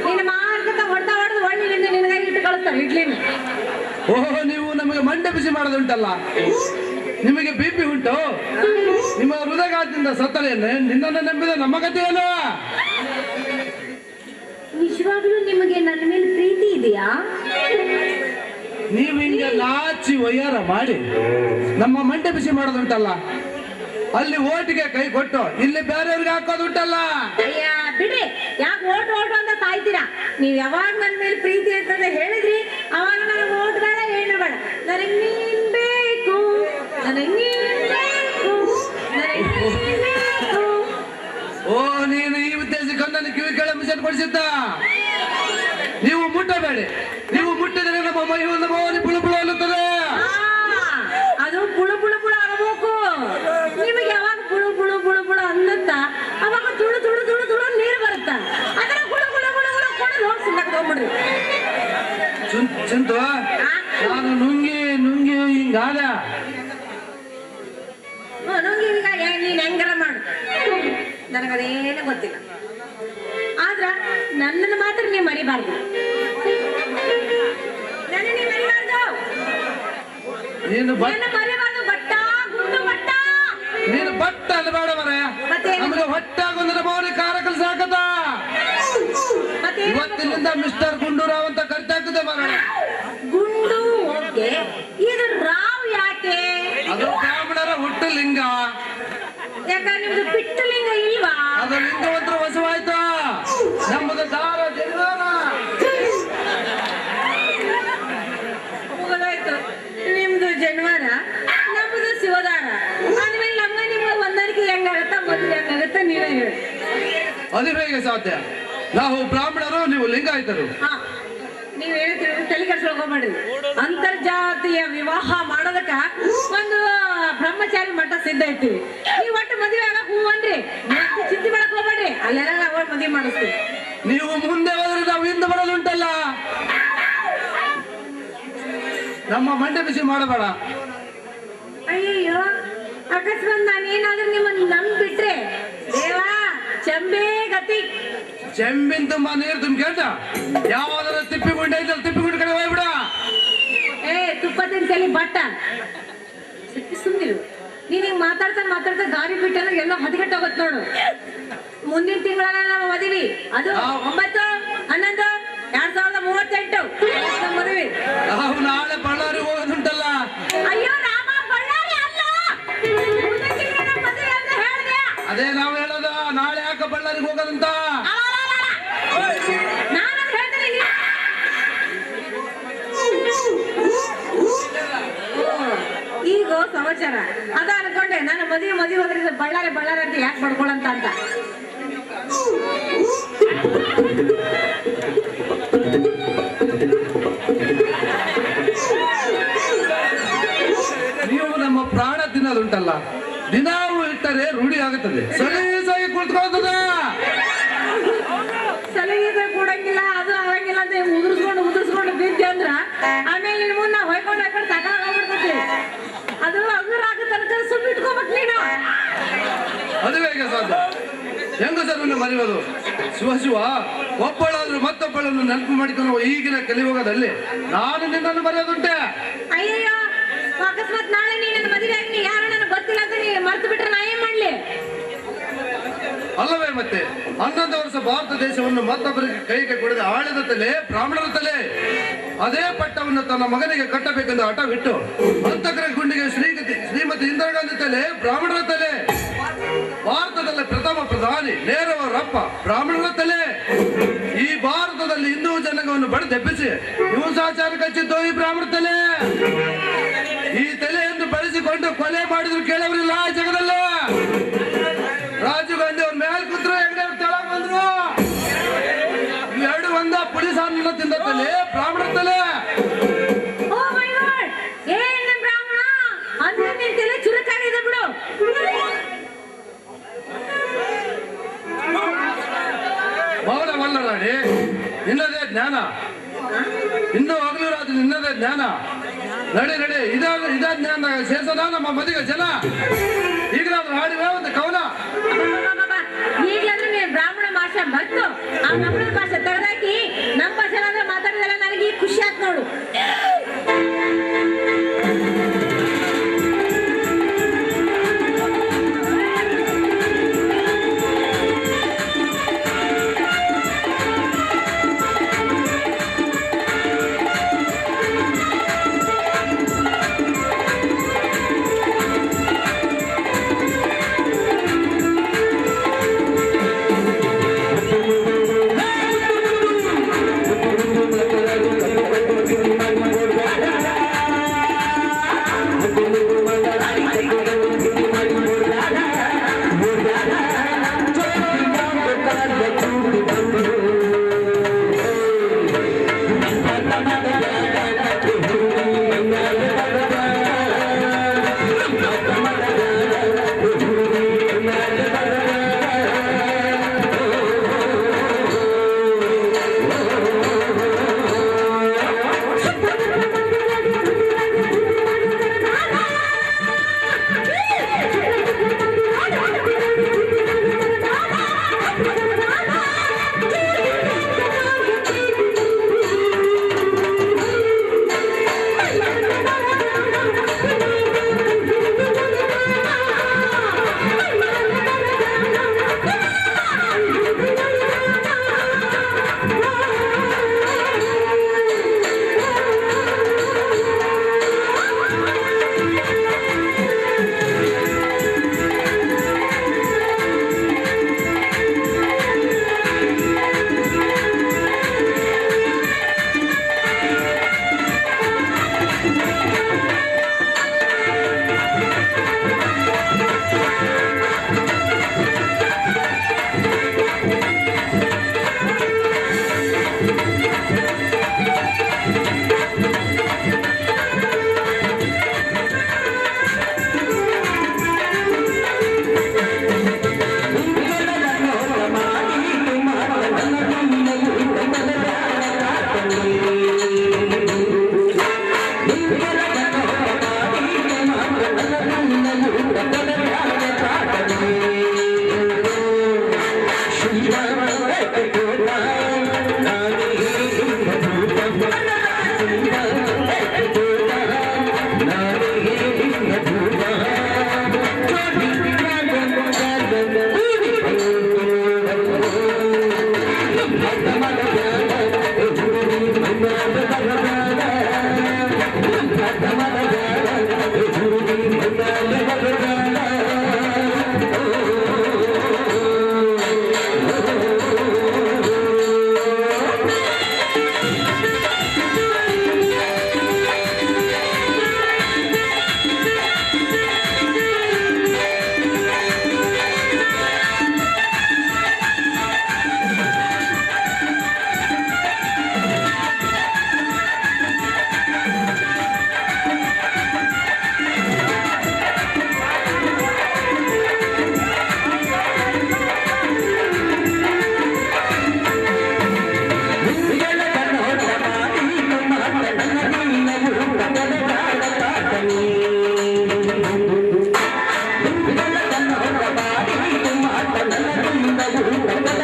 ನಿನ್ನ ಮಾರ್ಗದ ಹೊಡೆದ ಹೊಡೆದು ಒಳ್ಳಿನಿಂದ ನಿನಗಾಗಿ ಇಟ್ಟು ಕಳಿಸ್ತಾರೆ ಇಡ್ಲಿನ. ಓಹೋ, ನೀವು ನಮಗೆ ಮಂಡೆ ಬಿಸಿ ಮಾಡೋದುಂಟಲ್ಲ, ನಿಮಗೆ ಬಿಪಿ ಉಂಟು, ನಿಮ್ಮ ಹೃದಯಘಾತದಿಂದ ಸತ್ತಲೇನೆ, ನಿನ್ನನ್ನು ನಂಬಿದ ನಮ್ಮ ಕಥೆ ಏನು? ನಿಜವಾಗ್ಲೂ ನಿಮಗೆ ನನ್ನ ಮೇಲೆ ಪ್ರೀತಿ ಇದೆಯಾ? ನೀವು ಹಿಂಗೆ ನಾಚಿ ಒಯ್ಯಾರ ಮಾಡಿ ನಮ್ಮ ಮಂಡೆ ಬಿಸಿ ಮಾಡೋದುಂಟಲ್ಲ, ಅಲ್ಲಿ ಓಟಿಗೆ ಕೈ ಕೊಟ್ಟು ಇಲ್ಲಿ ಬೇರೆಯವ್ರಿಗೆ ಹಾಕೋದುಂಟಲ್ಲ. ಅಯ್ಯ ಬಿಡ್ರಿ, ಯಾಕೆ ಓಟ್ ಅಂತ ಸಾಯ್ತೀರಾ? ನೀವ್ ಯಾವಾಗ ನನ್ನ ಮೇಲೆ ಪ್ರೀತಿ ಅಂತಂದ ಹೇಳಿದ್ರಿ, ಅವಾಗ ನನಗೆ ಓಟ್ ಬೇಡ ಏನು ಬೇಡ, ನನಗೆ ನೀನ್ ಬೇಕು, ನನಗೆ ನೀನ್ ಬೇಕು, ನನಗೆ ನೀನ್ ಬೇಕು. ಓ, ನೀನು ಈ ಉದ್ದೇಶಕ್ಕೆ ನನ್ನ ಕಿವಿ ಕೆಳ ಮಿಷನ್ ಕೊಡಿಸಿದ್ದ. ನೀವು ಮುಟ್ಟಬೇಡಿ, ನೀವು ಮುಟ್ಟಿದರೆ ನಮ್ಮ ಮೈ ಒಂದು ಮೋನಿ ಪುಳು ಪುಳು ಅನ್ನುತ್ತದೆ. ಅದು ಪುಳು ಪುಳು ಪುಳು ಆಗಬೇಕು. ನಿಮಗೆ ಯಾವಾಗ ಪುಳು ಪುಳು ಪುಳು ಪುಳು ಅನ್ನುತ್ತಾ ಅವಾಗ ತುಳು ತುಳು ತುಳು ತುಳು ನೀರು ಬರುತ್ತ, ಅದರ ಪುಳು ಪುಳು ಪುಳು ಪುಳು ಕೊಡಲು ಹೋಗಿ ಸುಮ್ಮನೆ ತಗೊಂಡ್ಬಿಡ್ರಿ. ಚಿಂತು, ನಾನು ನುಂಗಿ ನುಂಗಿ ಹಿಂಗಾದ ನುಂಗಿ ನೀನ್ ಹೆಂಗಾರ ಮಾಡು, ನನಗದೇನು ಗೊತ್ತಿಲ್ಲ. ಆದ್ರ ನನ್ನನ್ನು ಮಾತ್ರ ನೀವು ಮರಿಬಾರ್ದು. ನನ್ನ ನೀವು ಮರಿಬಾರ್ದು. ನೀನು ನನ್ನ ಮರಿಬಾರ್ದು. ಬಟ್ಟ ಗುಂಡು ಬಟ್ಟ. ನೀನು ಬಟ್ಟ ಅನ್ಬೇಡ ಮರೆ. ಮತ್ತೆ ನಮಗೆ ಹೊಟ್ಟಾಗೊಂದ್ರೆ ಮೌನಿ ಕಾರ ಕಲ್ಸಾಕದ. ಮತ್ತೆ ಇವತ್ತಿನಿಂದ ಮಿಸ್ಟರ್ ಗುಂಡೂರಾವ್ ಅಂತ ಕರ್ತಾಕದೆ ಮರ. ಗುಂಡು ಓಕೆ. ಇದು ರಾವ್ ಯಾಕೆ? ಅದು ಬ್ರಾಹ್ಮಣರ ಹುಟ್ಟು ಲಿಂಗ. ಯಾಕಂದ್ರೆ ನಿಮ್ದು ಪಿಟ್ಟು ಲಿಂಗ ಇಲ್ವಾ? ಅದು ಲಿಂಗವಂತರ ವಶವಾಯ್ತು. ನಮ್ಮದು ದಾರ ಜನ್ವಾರ. ಮುಗಿದೋಯ್ತು. ನಿಮ್ದು ಜನ್ವಾರ, ನಮ್ದು ಶಿವದಾರ. ಆದ್ಮೇಲೆ ನಮ್ಮ ನಿಮ್ಗೆ ಹೊಂದಾಣಿಕೆ ಹೆಂಗಾಗತ್ತ, ಮದುವೆ ಹೆಂಗಾಗತ್ತ ನೀವೇ ಹೇಳಿ. ಅದು ಹೇಗೆ ಸಾಧ್ಯ? ನಾವು ಬ್ರಾಹ್ಮಣರು, ನೀವು ಲಿಂಗಾಯತರು. ಹಾ, ನೀವ್ ಹೇಳ್ತೀರಿ, ತಲೆ ಕೆಡ್ಸ್ಕೊಳ್ಬೇಡ್ರಿ. ಅಂತರ್ಜಾತೀಯ ವಿವಾಹ ಮಾಡೋದಕ್ಕ ಒಂದು ಬ್ರಹ್ಮಚಾರಿ ಮಠ ಸಿದ್ಧ ಐತಿ. ನೀವ್ ಒಟ್ಟು ಮದುವೆ ಆಗಕ್ ಹೂ ಅನ್ರಿ, ಚಿಂತೆ ಮಾಡಕ್ ಹೋಗ್ಬೇಡ್ರಿ. ಅಲ್ಲೆಲ್ಲ ಅವ್ರ ಮದುವೆ ಮಾಡಿಸ್ತೀವಿ. ನೀವು ಮುಂದೆ ಹೋದ್ರೆ ನಾವು ಹಿಂದೆ ಬರೋದುಂಟಲ್ಲ. ನಮ್ಮ ಮಂಡೆ ಬಿಸಿ ಮಾಡಬೇಡ. ಅಯ್ಯಯ್ಯೋ, ಅಕಸ್ಮಾತ್ ನಾನೇನಾದ್ರೂ ನಿಮ್ಮನ್ನ ನಂಬಿಟ್ರೆ ದೇವಾ ಚಂಬೇ ಗತಿ. ಚೆಂಬಿನ ತುಂಬಾ ನೀರು ತುಂಬಿಕೊಂಡ ಯಾವ್ದಾರ ತಿಪ್ಪಿಗುಂಡ ಇದ್ದಲ್ಲಿ ತಿಪ್ಪಿಗುಂಡ ಕಡೆ ಹೋಗ್ಬಿಡ. ಏ ತುಪ್ಪ ತಿನ್ಸಲಿ ಬಟ್ಟ ಸುಮ್ಮನಿರು. ನೀನ್ ಹಿಂಗ್ ಮಾತಾಡ್ತಾ ದಾರಿ ಬಿಟ್ಟಂದ್ರೆ ಎಲ್ಲ ಹದಗೆಟ್ಟು ಹೋಗತ್ ನೋಡು. ಮುಂದಿನ ತಿಂಗಳ ನಾವು ಮದುವೆ, ಅದು 9/11/2038 ನಮ್ಮ ಮದುವೆ. ನಾವು ನಾಳೆ ಬಳ್ಳಾರಿ ಹೋಗೋದುಂಟಲ್ಲ. ಅಯ್ಯೋ ರಾಮ, ಬಳ್ಳಾರಿ ಅಲ್ಲ, ಮುಂದಿನ ತಿಂಗಳ ನಮ್ಮ ಮದುವೆ ಅಂತ ಹೇಳ್ದೆ. ಅದೇ ನಾವು ಹೇಳೋದ, ನಾಳೆ ಯಾಕೆ ಬಳ್ಳಾರಿಗೆ ಹೋಗೋದಂತ. ನಾನು ಹೇಳ್ತೀನಿ. ಈಗ ಸಮಾಚಾರ ಅದ ಅನ್ಕೊಂಡೆ. ನಾನು ಮದುವೆ ಹೋದ್ರೆ ಬಳ್ಳಾರಿ ಅಂತ ಯಾಕೆ ಪಡ್ಕೊಳ್ಳಂತ ಅಂತ. ನೀವು ನಮ್ಮ ಪ್ರಾಣ ತಿನ್ನೋದುಂಟಲ್ಲ, ದಿನಾವು ಇಟ್ಟರೆ ರೂಢಿ ಆಗುತ್ತದೆ, ಸಲೀಸಾಗಿ ಕುಳಿತುಕೊಳ್ಳುತ್ತದೆ. ಸಲಹೆ ಕೊಡಂಗಿಲ್ಲ, ಅದು ಆಗಂಗಿಲ್ಲ ಅಂತ ಉದುರ್ಸ್ಕೊಂಡು ಬಿದ್ದೆ ಅಂದ್ರ ಆಮೇಲೆ ನೀವು ನಾ ಹೊಯ್ಕೊಂಡು ಸಾಕಾಗ್ಬಿಡ್ತೈತಿ. ಅದು ಅಗುರ ಆಗೋ ತನಕ ಸುಮ್ಮನೆ ಇಟ್ಕೋಬೇಕು ನೀನು. ಅದು ಹೇಗೆ ಸಾಧ್ಯ? ಹೆಂಗಸರನ್ನು ಮರೆಯೋದು? ಶಿವ ಒಬ್ಬಳಾದ್ರೂ ಮತ್ತೊಬ್ಬಳನ್ನು ನೆನಪು ಮಾಡಿಕೊಂಡು ಈಗಿನ ಕಲಿಯುಗದಲ್ಲಿ ನಾನು ನಿನ್ನನ್ನು ಮರೆಯೋದುಂಟೆ? ಅಯ್ಯಯ್ಯೋ, ಅಕಸ್ಮಾತ್ ನಾಳೆ ನೀ ನನ್ನ ಮದುವೆ ಆಗಿ ಯಾರು ನನಗೆ ಗೊತ್ತಿಲ್ಲ ಅಂತ ನೀ ಮರ್ತು ಬಿಟ್ರೆ ನಾ ಏನ್ ಮಾಡ್ಲಿ? ಅಲ್ಲವೇ ಮತ್ತೆ 11 ವರ್ಷ ಭಾರತ ದೇಶವನ್ನು ಮತ್ತೊಬ್ಬರಿಗೆ ಕೈಗೆ ಕೊಡದೆ ಆಳಿದ ತಲೆ ಬ್ರಾಹ್ಮಣರ ತಲೆ. ಅದೇ ಪಟ್ಟವನ್ನು ತನ್ನ ಮಗನಿಗೆ ಕಟ್ಟಬೇಕೆಂದು ಹಠ ಬಿಟ್ಟು ಅಂತಕರ ಗುಂಡಿಗೆ ಶ್ರೀಮತಿ ಇಂದಿರಾ ಗಾಂಧಿ ತಲೆ ಬ್ರಾಹ್ಮಣರ ತಲೆ. ಭಾರತದಲ್ಲಿ ಪ್ರಥಮ ಪ್ರಧಾನಿ ನೆಹರೂರಪ್ಪ ಬ್ರಾಹ್ಮಣರ ತಲೆ. ಈ ಭಾರತದಲ್ಲಿ ಹಿಂದೂ ಜನಾಂಗವನ್ನು ಬಡಿದೆಬ್ಬಿಸಿ ಹಿಂಸಾಚಾರಕ್ಕೆ ಹಚ್ಚಿದ್ದು ಈ ಬ್ರಾಹ್ಮಣ ತಲೆ. ಈ ತಲೆಯನ್ನು ಬಳಸಿಕೊಂಡು ಕೊಲೆ ಮಾಡಿದ್ರು ಕೇಳವರಿಲ್ಲ ಈ ಜಗದಲ್ಲಿ. ರಾಜೀವ್ ಗಾಂಧಿ ಅವ್ರ ಮೇಲೆ ಕೂತ್ರು, ಹೆಗ್ಡೆ ಅವ್ರ ತೆಳಗ್ ಬಂದ್ರು. ಇವೆರಡು ಒಂದ ಪೊಲೀಸ್ ಅನ್ನ ತಿಂದ ತಲೆ ಬ್ರಾಹ್ಮಣ ತಲೆ. ಓ ಮೈ ಗಾಡ್, ಏನ್ ಬ್ರಾಹ್ಮಣ ಅಂದ್ರೆ ನಿನ್ ತಲೆ ಚುರುಕಾಗಿದೆ ಬಿಡು. ಮೌನವಲ್ಲ ರಾಣಿ, ನಿನ್ನದೇ ಜ್ಞಾನ. ಇನ್ನೂ ಹಗಲು ರಾತ್ರಿ ನಿನ್ನದೇ ಜ್ಞಾನ. ನಡಿ ಇದ ಜ್ಞಾನ ಸೇರ್ಸೋಣ ನಮ್ಮ ಮದುವೆ ಜನ. ಈಗಲಾದ್ರೂ ಹಾಡಿವೆ ಒಂದು ಕವನ. ಈಗಲಾದ್ರೂ ನೀವು ಬ್ರಾಹ್ಮಣ ಭಾಷೆ ಬಂತು, ಆ ನಮ್ಮ ಭಾಷೆ ತೆಗೆದಾಕಿ ನಮ್ಮ ಭಾಷೆ ಮಾತಾಡಿದಲ್ಲ ನನಗೆ ಈಗ ಖುಷಿ ಆಯ್ತು ನೋಡು. ಠಠಠಠ